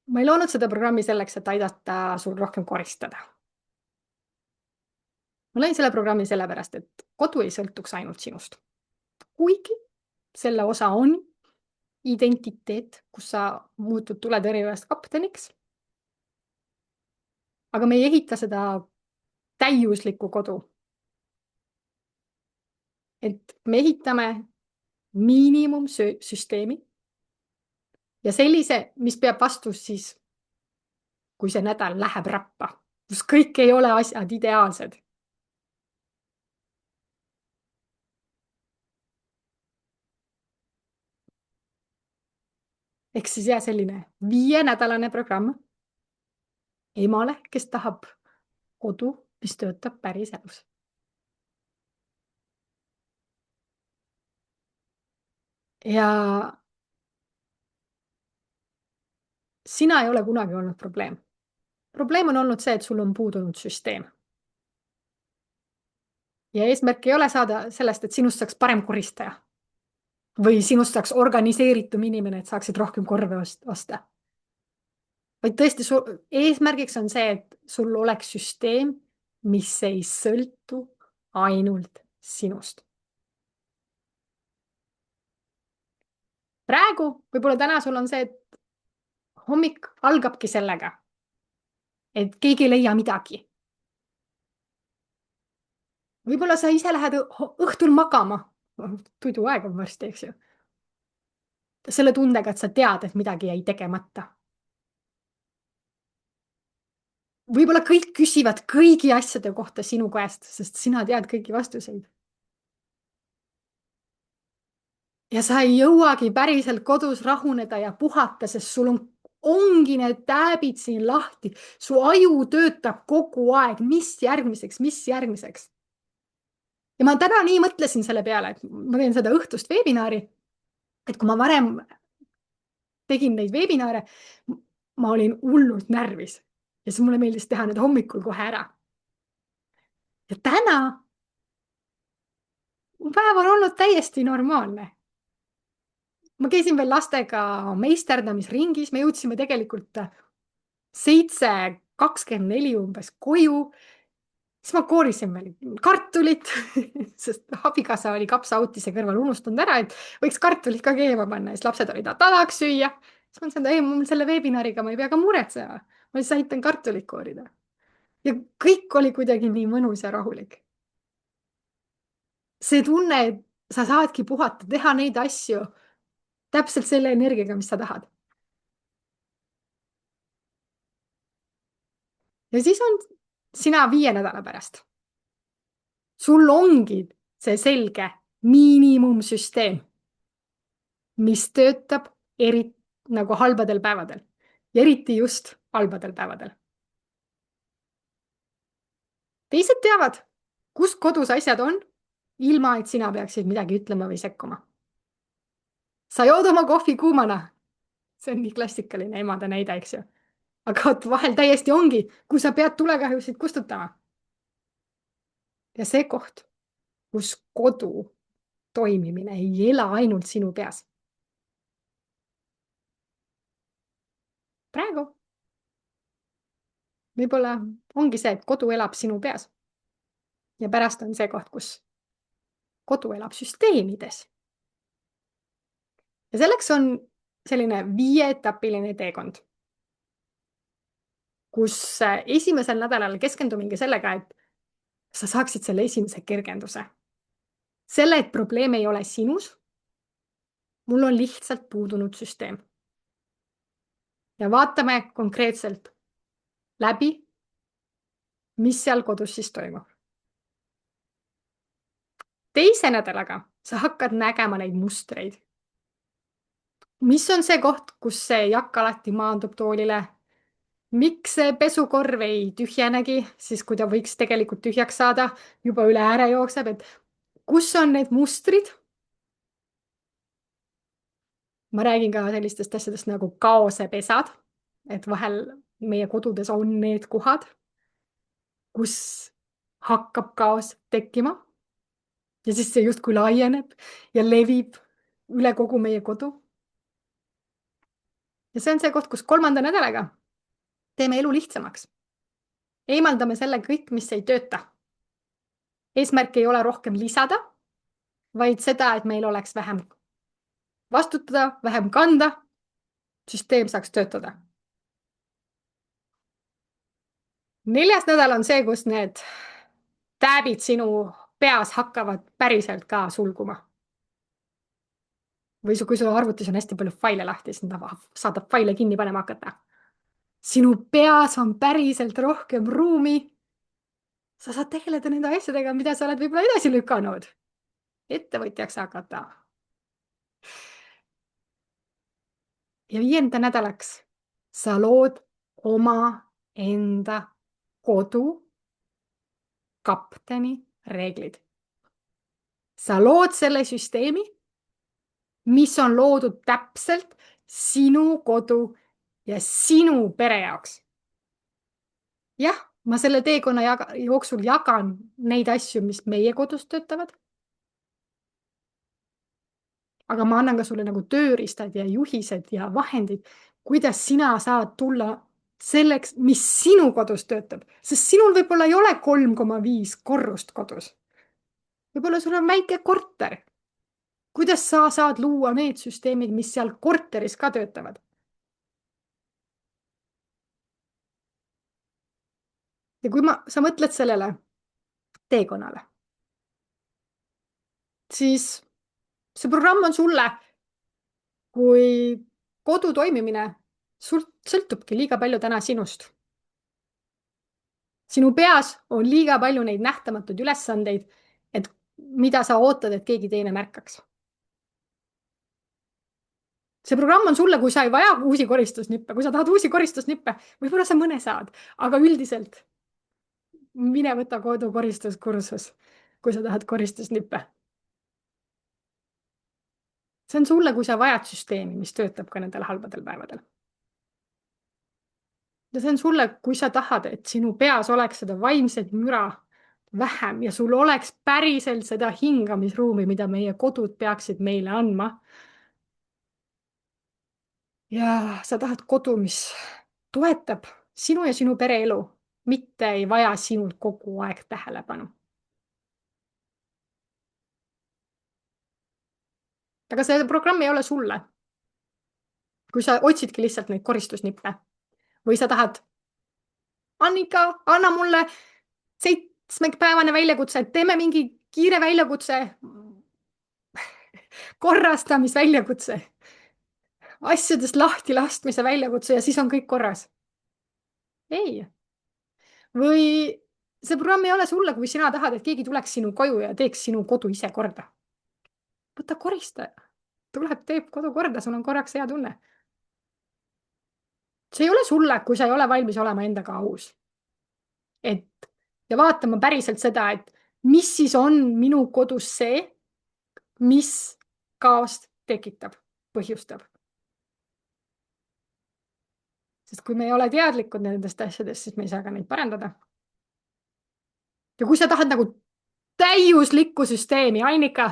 Speaker 1: ma ei loonud seda programmi selleks, et aidata sul rohkem koristada. ma lõin selle programmi sellepärast, et kodu ei sõltuks ainult sinust. kuigi selle osa on identiteet, kus sa muutud tuletõrjujast kapteniks. aga me ei ehita seda täiuslikku kodu. et me ehitame miinimumsüsteemi ja sellise, mis peab vastu siis, kui see nädal läheb rappa, kus kõik ei ole asjad ideaalsed. ehk siis jah, selline 5-nädalane programm emale, kes tahab kodu, mis töötab päriselus. ja sina ei ole kunagi olnud probleem. probleem on olnud see, et sul on puudunud süsteem. ja eesmärk ei ole saada sellest, et sinust saaks parem koristaja. või sinust saaks organiseeritum inimene, et saaksid rohkem korve osta. vaid tõesti, eesmärgiks on see, et sul oleks süsteem, mis ei sõltu ainult sinust. praegu, võib-olla täna sul on see, et hommik algabki sellega, et keegi ei leia midagi. võib-olla sa ise lähed õhtul magama, tuduaeg on varsti, eks ju. selle tundega, et sa tead, et midagi jäi tegemata. võib-olla kõik küsivad kõigi asjade kohta sinu käest, sest sina tead kõiki vastuseid. ja sa ei jõuagi päriselt kodus rahuneda ja puhata, sest sul ongi need tääbid siin lahti. su aju töötab kogu aeg, mis järgmiseks, mis järgmiseks. ja ma täna nii mõtlesin selle peale, et ma teen seda õhtust veebinaari. et kui ma varem tegin neid veebinaare, ma olin hullult närvis ja siis mulle meeldis teha need hommikul kohe ära. ja täna mu päev on olnud täiesti normaalne. ma käisin veel lastega meisterdamisringis, me jõudsime tegelikult 7:24 umbes koju. siis ma koorisin veel kartulit, sest abikaasa oli kapsaautise kõrval unustanud ära, et võiks kartulit ka keema panna ja siis lapsed olid, et tahaks süüa. siis ma mõtlesin, et ei, mul selle veebinaariga ma ei pea ka muretsema. ma lihtsalt aitan kartulit koorida. ja kõik oli kuidagi nii mõnus ja rahulik. see tunne, et sa saadki puhata, teha neid asju täpselt selle energiaga, mis sa tahad. ja siis on sina 5 nädala pärast. sul ongi see selge miinimumsüsteem, mis töötab nagu halbadel päevadel ja eriti just halbadel päevadel. teised teavad, kus kodus asjad on, ilma et sina peaksid midagi ütlema või sekkuma. sa jood oma kohvi kuumana. see on nii klassikaline emade näide, eks ju. aga vahel täiesti ongi, kui sa pead tulekahjusid kustutama. ja see koht, kus kodu toimimine ei ela ainult sinu peas. praegu võib-olla ongi see, et kodu elab sinu peas. ja pärast on see koht, kus kodu elab süsteemides. ja selleks on selline 5-etapiline teekond, kus esimesel nädalal keskendumegi sellega, et sa saaksid selle esimese kergenduse. selle, et probleem ei ole sinus. mul on lihtsalt puudunud süsteem. ja vaatame konkreetselt läbi, mis seal kodus siis toimub. teise nädalaga sa hakkad nägema neid mustreid. mis on see koht, kus see jakk alati maandub toolile? Miks see pesukorv ei tühjenegi, siis kui ta võiks tegelikult tühjaks saada, juba üle ääre jookseb, et kus on need mustrid? Ma räägin ka sellistest asjadest nagu kaosepesad, et vahel meie kodudes on need kohad, kus hakkab kaos tekkima ja siis see justkui laieneb ja levib üle kogu meie kodu. Ja see on see koht, kus 3. nädalaga teeme elu lihtsamaks. Eemaldame selle kõik, mis ei tööta. Eesmärk ei ole rohkem lisada, vaid seda, et meil oleks vähem vastutada, vähem kanda, süsteem saaks töötada. 4. nädal on see, kus need tääbid sinu peas hakkavad päriselt ka sulguma. Või kui sul arvutis on hästi palju faile lahti, siis ta saadab faile kinni panema hakata. Sinu peas on päriselt rohkem ruumi. Sa saad tegeleda nende asjadega, mida sa oled võib-olla edasi lükanud. Ettevõtjaks hakata. Ja 5. nädalaks sa lood oma enda kodu kapteni reeglid. Sa lood selle süsteemi, mis on loodud täpselt sinu kodu ja sinu pere jaoks. Jah, ma selle teekonna jooksul jagan neid asju, mis meie kodus töötavad. Aga ma annan ka sulle nagu tööriistad ja juhised ja vahendid, kuidas sina saad tulla selleks, mis sinu kodus töötab. Sest sinul võib-olla ei ole 3,5 korrust kodus. Võib-olla sul on väike korter. Kuidas sa saad luua need süsteemid, mis seal korteris ka töötavad? Ja kui sa mõtled sellele teekonnale, siis see programm on sulle, kui kodu toimimine sõltubki liiga palju täna sinust. Sinu peas on liiga palju neid nähtamatuid ülesandeid, et mida sa ootad, et keegi teine märkaks. See programm on sulle, kui sa ei vaja uusi koristusnippe, kui sa tahad uusi koristusnippe, võib-olla sa mõne saad, aga üldiselt mine võta kodukoristuskursus, kui sa tahad koristusnippe. See on sulle, kui sa vajad süsteemi, mis töötab ka nendel halbadel päevadel. Ja see on sulle, kui sa tahad, et sinu peas oleks seda vaimset müra vähem ja sul oleks päriselt seda hingamisruumi, mida meie kodud peaksid meile andma. Ja sa tahad kodu, mis toetab sinu ja sinu pere elu, mitte ei vaja sinult kogu aeg tähelepanu. Aga see programm ei ole sulle. Kui sa otsidki lihtsalt neid koristusnippe või sa tahad, Annika, anna mulle 7-päevane väljakutse, teeme mingi kiire väljakutse, korrastamisväljakutse, asjadest lahti laskmise väljakutse ja siis on kõik korras. Ei. Või see programm ei ole sulle, kui sina tahad, et keegi tuleks sinu koju ja teeks sinu kodu ise korda. Võta koristaja. Tuleb, teeb kodu korda, sul on korraks hea tunne. See ei ole sulle, kui sa ei ole valmis olema endaga aus. Ja vaatama päriselt seda, et mis siis on minu kodus see, mis kaost tekitab, põhjustab. Sest kui me ei ole teadlikud nendest asjadest, siis me ei saa ka neid parandada. Ja kui sa tahad nagu täiuslikku süsteemi, Annika,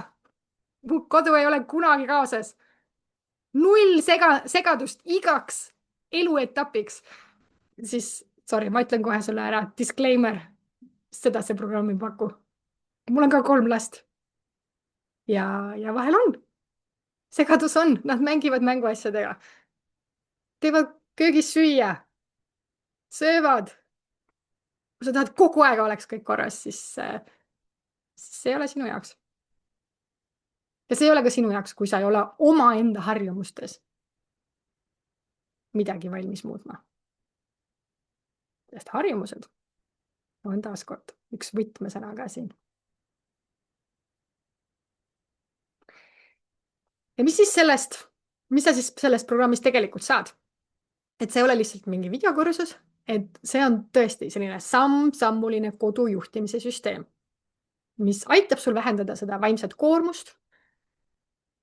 Speaker 1: mu kodu ei ole kunagi kaoses. 0 segadust igaks eluetapiks. Siis, sorry, ma ütlen kohe sulle ära, disclaimer, seda see programm ei paku. Mul on ka 3 last. Ja vahel on. Segadus on, nad mängivad mänguasjadega. Teevad köögis süüa. Söövad. Kui sa tahad kogu aeg oleks kõik korras, siis see ei ole sinu jaoks. Ja see ei ole ka sinu jaoks, kui sa ei ole oma enda harjumustes midagi valmis muutma. Sest harjumused on taaskord üks võtmesõna ka siin. Ja mis siis sellest mis sa siis sellest programmist tegelikult saad? Et see ei ole lihtsalt mingi videokursus, et see on tõesti selline samm-sammuline kodu juhtimise süsteem, mis aitab sul vähendada seda vaimset koormust,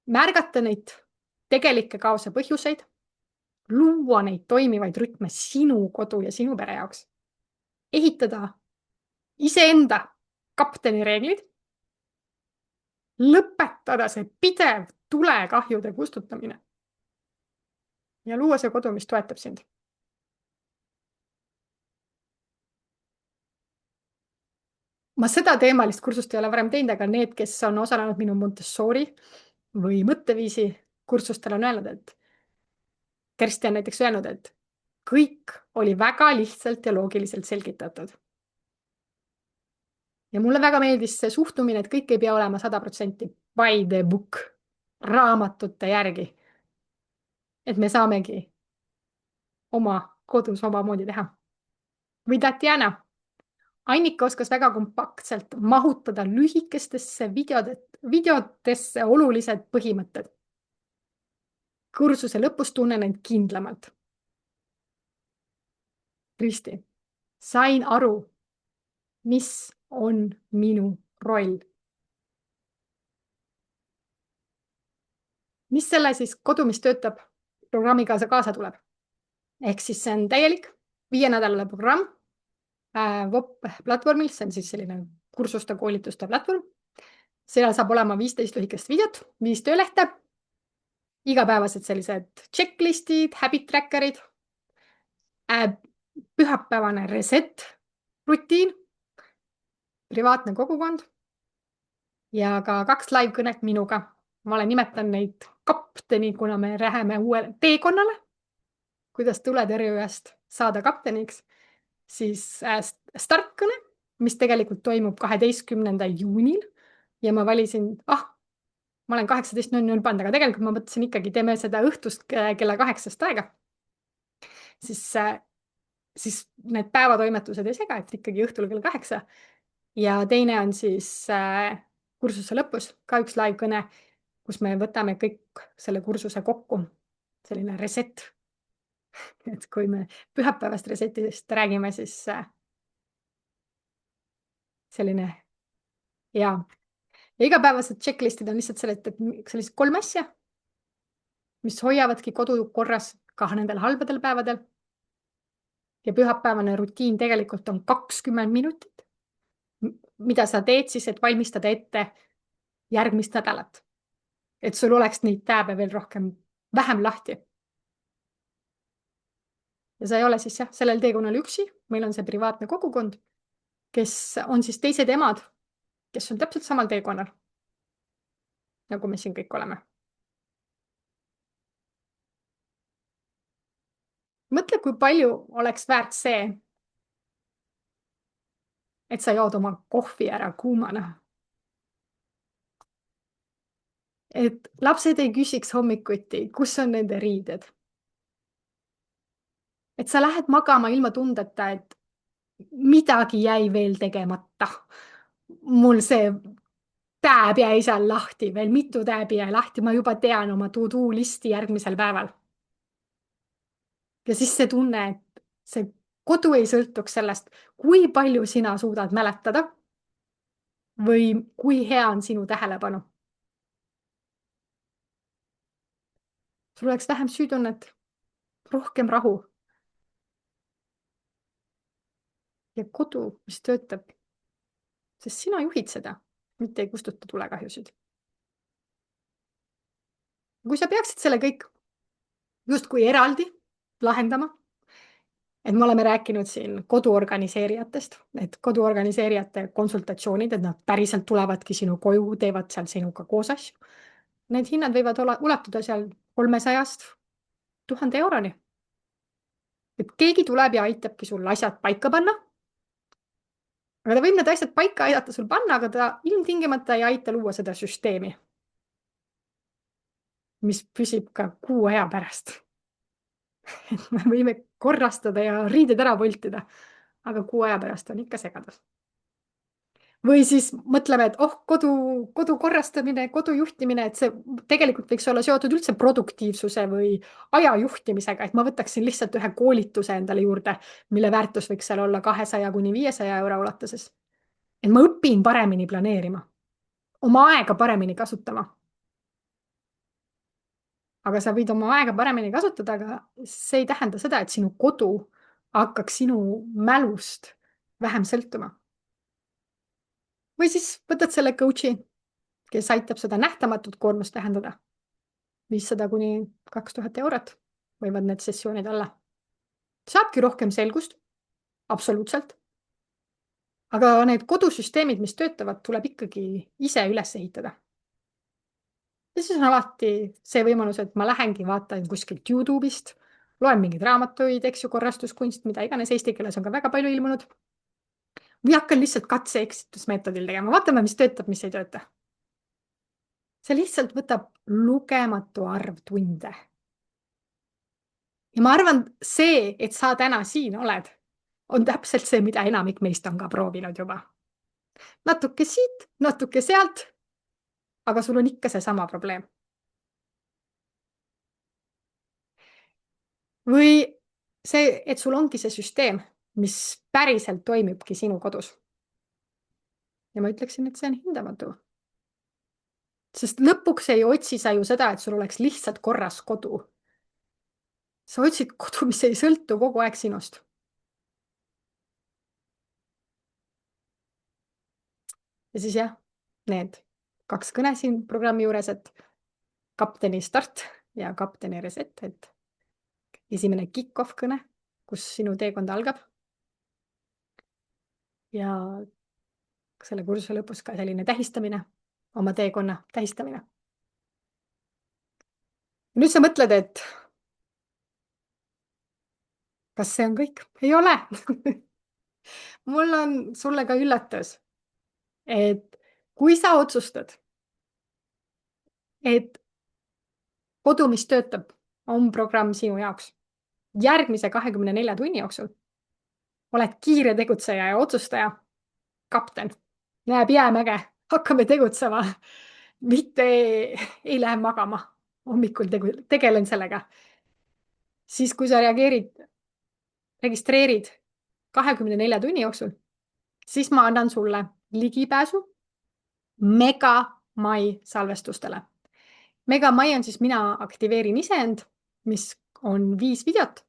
Speaker 1: märgata neid tegelikke kaose põhjuseid, luua neid toimivaid rütme sinu kodu ja sinu pere jaoks, ehitada iseenda kapteni reeglid, lõpetada see pidev tulekahjude kustutamine ja luua see kodu, mis toetab sind. Ma seda teemalist kursust ei ole varem teinud, aga need, kes on osalenud minu Montessori või mõtteviisi kursustel, on öelnud, et Kersti on näiteks öelnud, et kõik oli väga lihtsalt ja loogiliselt selgitatud. Ja mulle väga meeldis see suhtumine, et kõik ei pea olema 100% by the book, raamatute järgi. Et me saamegi oma kodus omamoodi teha. Või Tatjana. Annika oskas väga kompaktselt mahutada lühikestesse videotesse olulised põhimõtted. Kursuse lõpus tunnen end kindlamalt. Kristi, sain aru, mis on minu roll. Mis selle siis kodu, mis töötab programmiga kaasa tuleb? Ehk siis see on täielik 5-nädalane programm VOP platvormil, see on siis selline kursuste koolituste platvorm. Seal saab olema 15 lühikest videot, 5 töölehte, igapäevased sellised checklistid, habit tracker'id, pühapäevane reset rutiin, privaatne kogukond ja ka 2 live-kõnet minuga. Ma olen nimetan neid kapteni, kuna me läheme uuele teekonnale, kuidas tuletõrjujast saada kapteniks, siis startkõne, mis tegelikult toimub 12. juunil ja ma valisin, ma olen 18:00 pannud, aga tegelikult ma mõtlesin ikkagi, teeme seda õhtust kella 8 aega. Siis need päevatoimetused ei sega, et ikkagi õhtul kell 8. Ja teine on siis kursuse lõpus ka üks live-kõne, kus me võtame kõik selle kursuse kokku, selline reset. Et kui me pühapäevast resetist räägime, siis selline ja igapäevased checklistid on lihtsalt sellised 3 asja, mis hoiavadki kodu korras ka nendel halbadel päevadel. Ja pühapäevane rutiin tegelikult on 20 minutit, mida sa teed siis, et valmistada ette järgmist nädalat. Et sul oleks neid tääbe veel vähem lahti. Ja sa ei ole siis sellel teekonnal üksi, meil on see privaatne kogukond, kes on siis teised emad, kes on täpselt samal teekonnal, nagu me siin kõik oleme. Mõtle, kui palju oleks väärt see, et sa jood oma kohvi ära kuumana. Et lapsed ei küsiks hommikuti, kus on nende riided. Et sa lähed magama ilma tundeta, et midagi jäi veel tegemata. Mul see tääb jäi seal lahti, veel mitu tääbi jäi lahti, ma juba tean oma to-do listi järgmisel päeval. Ja siis see tunne, et see kodu ei sõltuks sellest, kui palju sina suudad mäletada või kui hea on sinu tähelepanu. Sul oleks vähem süütunnet, rohkem rahu. Ja kodu, mis töötab, sest sina juhid seda, mitte ei kustuta tulekahjusid. Kui sa peaksid selle kõik justkui eraldi lahendama, et me oleme rääkinud siin koduorganiseerijatest, et koduorganiseerijate konsultatsioonid, et nad päriselt tulevadki sinu koju, teevad seal sinuga koos asju. Need hinnad võivad ulatuda seal 300-st 1000 euroni. Et keegi tuleb ja aitabki sul asjad paika panna. Aga ta võib need asjad paika aidata sul panna, aga ta ilmtingimata ei aita luua seda süsteemi, mis püsib ka kuu aja pärast. Et me võime korrastada ja riided ära voltida, aga kuu aja pärast on ikka segadus. või siis mõtleme, et kodu korrastamine, kodu juhtimine, et see tegelikult võiks olla seotud üldse produktiivsuse või aja juhtimisega, et ma võtaksin lihtsalt ühe koolituse endale juurde, mille väärtus võiks seal olla 200–500 euro ulatuses. Et ma õpin paremini planeerima, oma aega paremini kasutama. Aga sa võid oma aega paremini kasutada, aga see ei tähenda seda, et sinu kodu hakkaks sinu mälust vähem sõltuma. Või siis võtad selle coach'i, kes aitab seda nähtamatut koormust vähendada. 500–2000 eurot võivad need sessioonid olla. Saabki rohkem selgust, absoluutselt. Aga need kodusüsteemid, mis töötavad, tuleb ikkagi ise üles ehitada. Ja siis on alati see võimalus, et ma lähengi, vaatan kuskilt YouTube'ist, loen mingeid raamatuid, eks ju, korrastuskunst, mida iganes, eesti keeles on ka väga palju ilmunud. Või hakkan lihtsalt katse-eksitusmeetodil tegema, vaatame, mis töötab, mis ei tööta. See lihtsalt võtab lugematu arv tunde. Ja ma arvan, see, et sa täna siin oled, on täpselt see, mida enamik meist on ka proovinud juba. Natuke siit, natuke sealt, aga sul on ikka seesama probleem. Või see, et sul ongi see süsteem, mis päriselt toimibki sinu kodus. Ja ma ütleksin, et see on hindamatu. Sest lõpuks ei otsi sa ju seda, et sul oleks lihtsalt korras kodu. Sa otsid kodu, mis ei sõltu kogu aeg sinust. Ja siis jah, need 2 kõne siin programmi juures, et kapteni start ja kapteni reset, et esimene kick-off kõne, kus sinu teekond algab. Ja selle kursuse lõpus ka selline tähistamine, oma teekonna tähistamine. Nüüd sa mõtled, et kas see on kõik? Ei ole. Mul on sulle ka üllatus, et kui sa otsustad, et kodu, mis töötab, on programm sinu jaoks järgmise 24 tunni jooksul, oled kiire tegutseja ja otsustaja, kapten, näeb jäämäge, hakkame tegutsema, mitte ei lähe magama, hommikul tegelen sellega. Siis, kui sa registreerid 24 tunni jooksul, siis ma annan sulle ligipääsu Megamai salvestustele. Megamai on siis mina aktiveerin iseend, mis on 5 videot.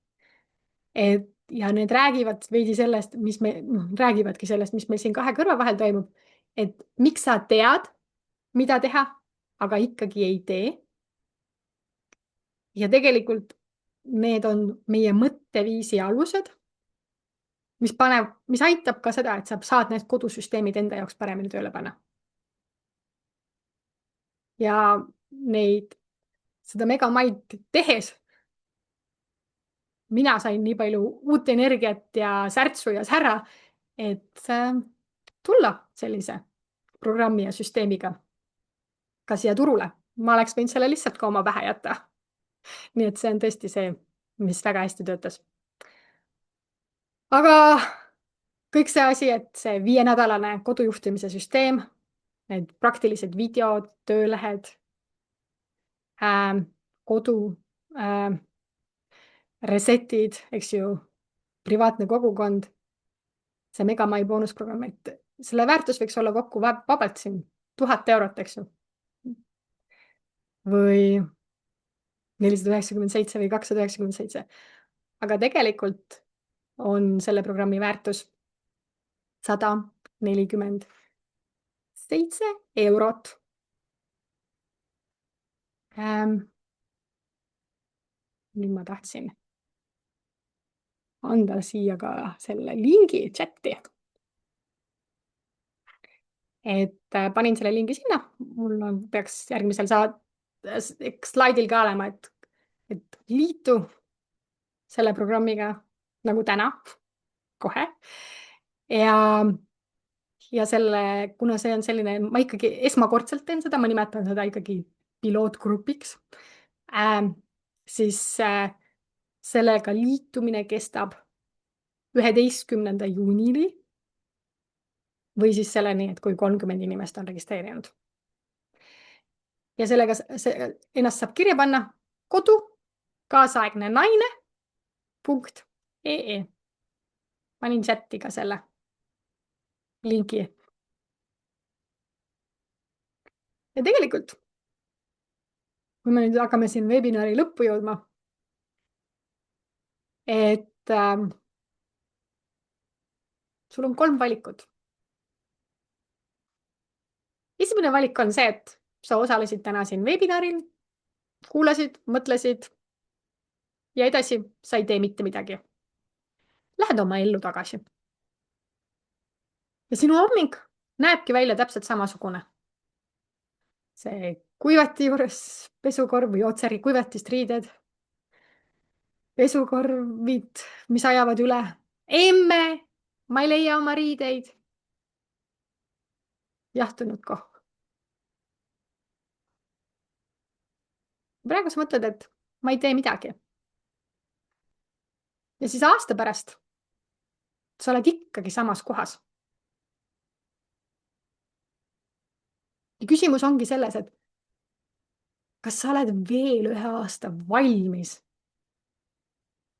Speaker 1: Ja need räägivad veidi sellest, räägivadki sellest, mis meil siin 2 kõrva vahel toimub. Et miks sa tead, mida teha, aga ikkagi ei tee. Ja tegelikult need on meie mõtteviisi alused, mis aitab ka seda, et sa saad need kodusüsteemid enda jaoks paremini tööle panna. Ja seda Megamaid tehes mina sain nii palju uut energiat ja särtsu ja sära, et tulla sellise programmi ja süsteemiga ka siia turule. Ma oleks võinud selle lihtsalt ka oma pähe jätta. Nii et see on tõesti see, mis väga hästi töötas. Aga kõik see asi, et see 5-nädalane kodujuhtimise süsteem, need praktilised videod, töölehed, kodu, resetid, eks ju, privaatne kogukond, see Megamai boonusprogramm, et selle väärtus võiks olla kokku vabalt siin 1000 eurot, eks ju. Või 497 või 297. Aga tegelikult on selle programmi väärtus 147 eurot. Nüüd ma tahtsin anda siia ka selle lingi chati. Et panin selle lingi sinna. Mul peaks järgmisel slaidil ka olema, et liitu selle programmiga nagu täna, kohe. Ja kuna see on selline, ma ikkagi esmakordselt teen seda, ma nimetan seda ikkagi pilootgrupiks, siis sellega liitumine kestab 11. juunini. või siis selleni, et kui 30 inimest on registreerinud. Ja sellega ennast saab kirja panna kodu kaasaegne naine.ee. Panin chati ka selle lingi. Ja tegelikult, kui me nüüd hakkame siin webinari lõppu jõudma, et sul on 3 valikut. Esimene valik on see, et sa osalesid täna siin webinaril, kuulasid, mõtlesid ja edasi sa ei tee mitte midagi. Lähed oma ellu tagasi. Ja sinu hommik näebki välja täpselt samasugune. See kuivati juures pesukorv või otseri kuivatist riided, pesukorvid, mis ajavad üle. Emme, ma ei leia oma riideid. Jahtunud koh. Praegu sa mõtled, et ma ei tee midagi. Ja siis aasta pärast sa oled ikkagi samas kohas. Ja küsimus ongi selles, et kas sa oled veel 1 aasta valmis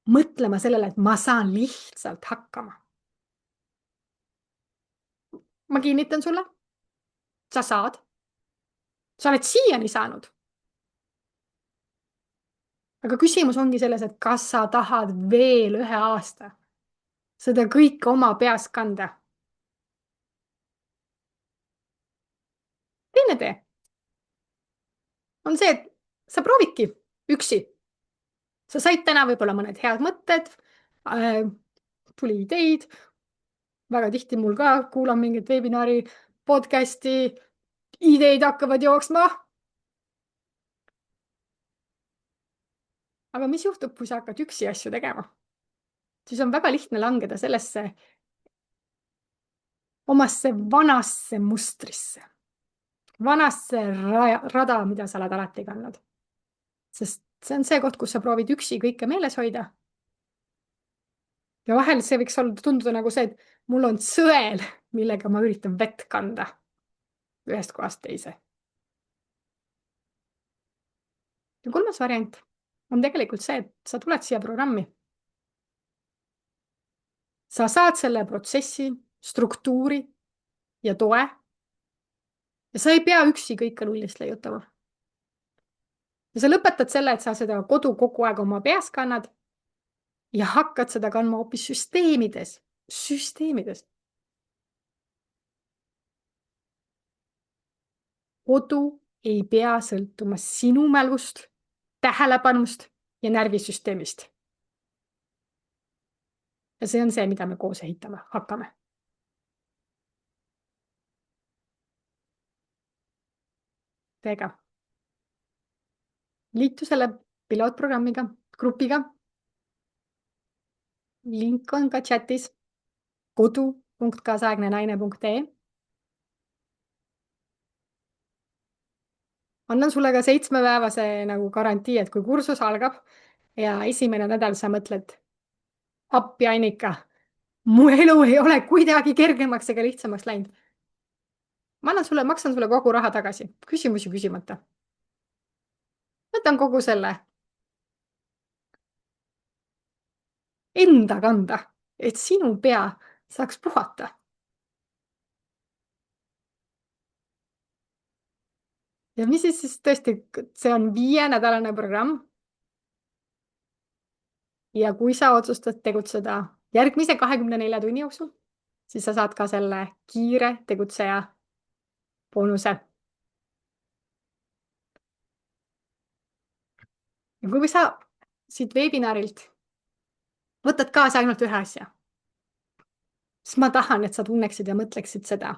Speaker 1: mõtlema sellele, et ma saan lihtsalt hakkama. Ma kinnitan sulle, sa saad. Sa oled siiani saanud. Aga küsimus ongi selles, et kas sa tahad veel 1 aasta seda kõike oma peas kanda. Teine tee on see, et sa proovidki üksi. Sa said täna võib-olla mõned head mõtted, tuli ideid. Väga tihti mul ka kuulan mingit webinari, podcasti, ideid hakkavad jooksma. Aga mis juhtub, kui sa hakkad üksi asju tegema? Siis on väga lihtne langeda sellesse omasse vanasse mustrisse. Vanasse rada, mida sa oled alati kandnud. Sest see on see koht, kus sa proovid üksi kõike meeles hoida. Ja vahel see võiks tunduda nagu see, et mul on sõel, millega ma üritan vett kanda ühest kohast teise. Ja 3. variant on tegelikult see, et sa tuled siia programmi. Sa saad selle protsessi, struktuuri ja toe. Ja sa ei pea üksi kõike nullist leiutama. Ja sa lõpetad selle, et sa seda kodu kogu aeg oma peas kannad ja hakkad seda kandma hoopis süsteemides. Süsteemides. Kodu ei pea sõltuma sinu mälust, tähelepanust ja närvisüsteemist. Ja see on see, mida me koos ehitama hakkame. Teega. Liitu selle pilootprogrammiga, grupiga. Link on ka chatis kodu.kaasaegnenaine.ee. Annan sulle ka 7-päevase nagu garantii, et kui kursus algab ja esimene nädal sa mõtled, appi Annika, mu elu ei ole kuidagi kergemaks ega lihtsamaks läinud. Maksan sulle kogu raha tagasi, küsimusi küsimata. Võtan kogu selle enda kanda, et sinu pea saaks puhata. Ja mis siis tõesti, see on 5-nädalane programm. Ja kui sa otsustad tegutseda järgmise 24 tunni jooksul, siis sa saad ka selle kiire tegutseja boonuse. Ja kui sa siit webinarilt võtad kaasa ainult 1 asja, siis ma tahan, et sa tunneksid ja mõtleksid seda.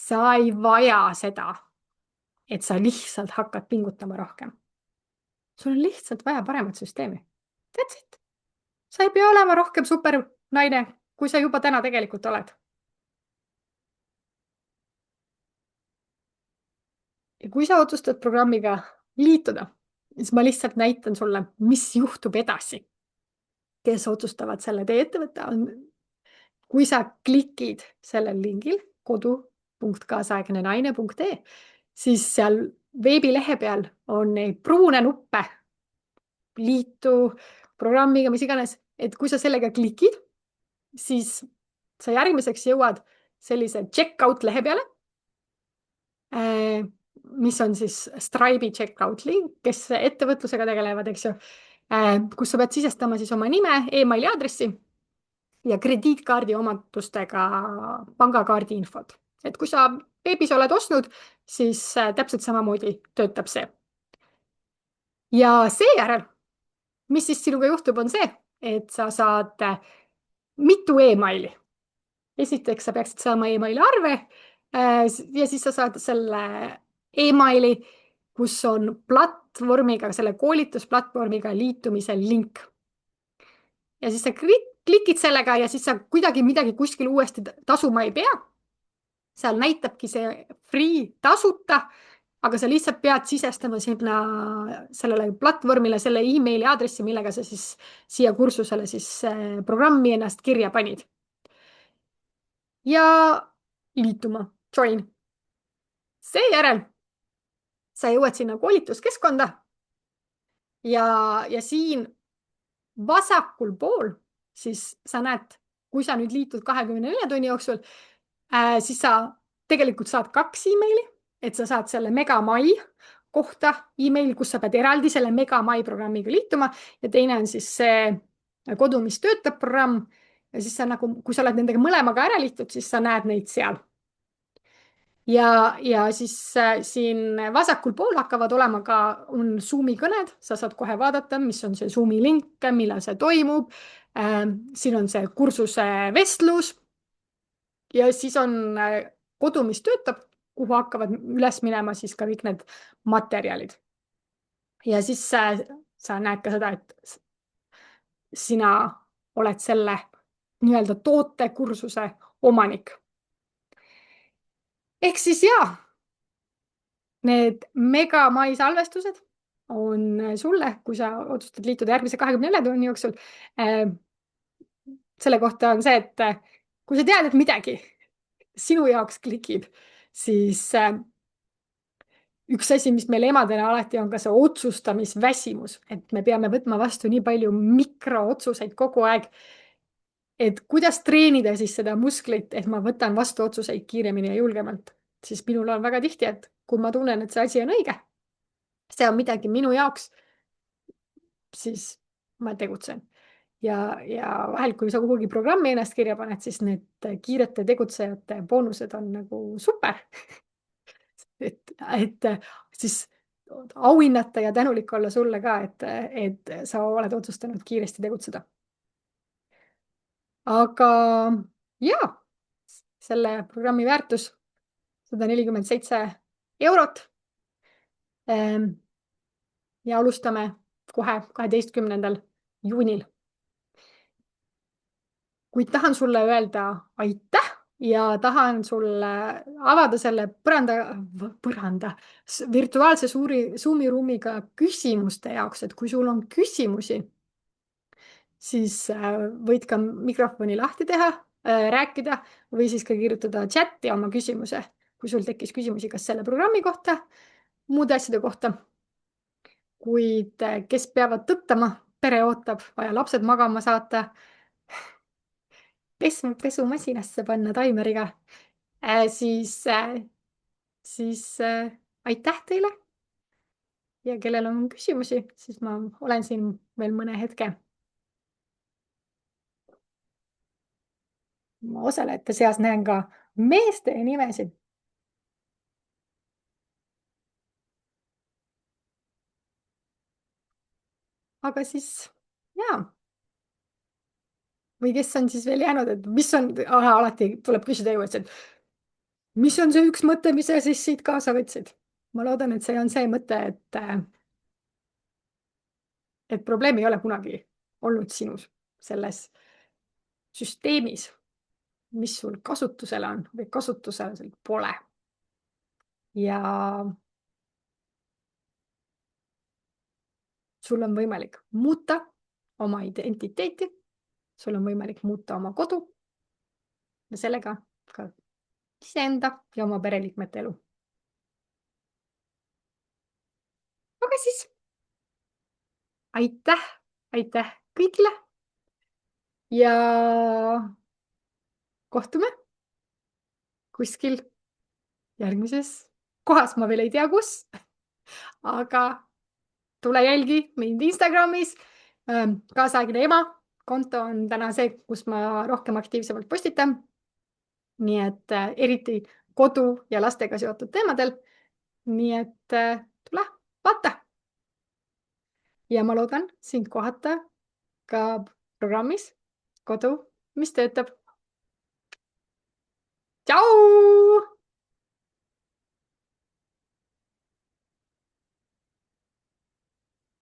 Speaker 1: Sa ei vaja seda, et sa lihtsalt hakkad pingutama rohkem. Sul on lihtsalt vaja paremat süsteemi. That's it. Sa ei pea olema rohkem super naine, kui sa juba täna tegelikult oled. Ja kui sa otsustad programmiga liituda, siis ma lihtsalt näitan sulle, mis juhtub edasi. kes otsustavad selle tee ette võtta, on, kui sa klikid sellel lingil kodu.kaasaegnenaine.ee, siis seal veebilehe peal on neid pruune nuppe, liitu programmiga, mis iganes, et kui sa sellega klikid, siis sa järgmiseks jõuad sellise checkout lehe peale, mis on siis Stripe'i checkout link, kes ettevõtlusega tegelevad, eks ju, kus sa pead sisestama siis oma nime, emaili aadressi ja krediitkaardi omadustega pangakaardi infot. Et kui sa veebis oled ostnud, siis täpselt samamoodi töötab see. Ja seejärel, mis siis sinuga juhtub, on see, et sa saad mitu emaili. Esiteks sa peaksid saama emaili arve ja siis sa saad selle emaili, kus on platvormiga, selle koolitusplatvormiga liitumise link. Ja siis sa klikid sellega ja siis sa kuidagi midagi kuskil uuesti tasuma ei pea. Seal näitabki see free tasuta, aga sa lihtsalt pead sisestama sinna sellele platvormile selle emaili aadressi, millega sa siis siia kursusele siis programmi ennast kirja panid. Ja liituma, join. Seejärel sa jõuad sinna koolituskeskkonda ja siin vasakul pool, siis sa näed, kui sa nüüd liitud 24 tunni jooksul, siis sa tegelikult saad 2 emaili, et sa saad selle Megamai kohta emaili, kus sa pead eraldi selle Megamai programmiga liituma ja teine on siis see kodu, mis töötab programm ja siis sa nagu, kui sa oled nendega mõlemaga ära liitud, siis sa näed neid seal. Ja siis siin vasakul pool hakkavad olema ka Zoomi kõned, sa saad kohe vaadata, mis on see Zoomi link, millal see toimub. Siin on see kursuse vestlus ja siis on kodu, mis töötab, kuhu hakkavad üles minema siis ka kõik need materjalid. Ja siis sa näed ka seda, et sina oled selle nii-öelda tootekursuse omanik. Ehk siis jaa, need Megamai salvestused on sulle, kui sa otsustad liituda järgmise 24 tunni jooksul. Selle kohta on see, et kui sa tead, et midagi sinu jaoks klikib, siis üks asi, mis meil emadena alati on ka see otsustamisväsimus, et me peame võtma vastu nii palju mikrootsuseid kogu aeg, et kuidas treenida siis seda musklit, et ma võtan vastu otsuseid kiiremini ja julgemalt, siis minul on väga tihti, et kui ma tunnen, et see asi on õige, see on midagi minu jaoks, siis ma tegutsen. Ja vahel, kui sa kuhugi programmi ennast kirja paned, siis need kiirete tegutsejate boonused on nagu super. et siis auhinnata ja tänulik olla sulle ka, et sa oled otsustanud kiiresti tegutseda. Aga jaa, selle programmi väärtus 147 eurot. Ja alustame kohe 12. juunil. Kuid tahan sulle öelda aitäh ja tahan sulle avada selle põranda virtuaalse Zoomi ruumiga küsimuste jaoks, et kui sul on küsimusi, siis võid ka mikrofoni lahti teha, rääkida või siis ka kirjutada chati oma küsimuse, kui sul tekkis küsimusi, kas selle programmi kohta, muude asjade kohta. Kuid kes peavad tõttama, pere ootab, vaja lapsed magama saata, pesumasinasse panna taimeriga, siis aitäh teile. Ja kellel on küsimusi, siis ma olen siin veel mõne hetke. Ma osalejate seas näen ka meeste nimesid. Aga siis, jaa. Või kes on siis veel jäänud, et mis on, alati tuleb küsida ju, et mis on see üks mõte, mis sa siis siit kaasa võtsid? Ma loodan, et see on see mõte, et probleem ei ole kunagi olnud sinus selles süsteemis, mis sul kasutusele on või kasutusel pole. Ja sul on võimalik muuta oma identiteeti sul on võimalik muuta oma kodu ja sellega ka iseenda ja oma pereliikmete elu. aga siis aitäh kõigile ja kohtume kuskil järgmises kohas, ma veel ei tea, kus, aga tule jälgi mind Instagramis. Kaasaegne ema konto on täna see, kus ma rohkem aktiivsemalt postitan. Nii et eriti kodu ja lastega seotud teemadel. Nii et tule, vaata. Ja ma loodan sind kohata ka programmis Kodu, mis töötab.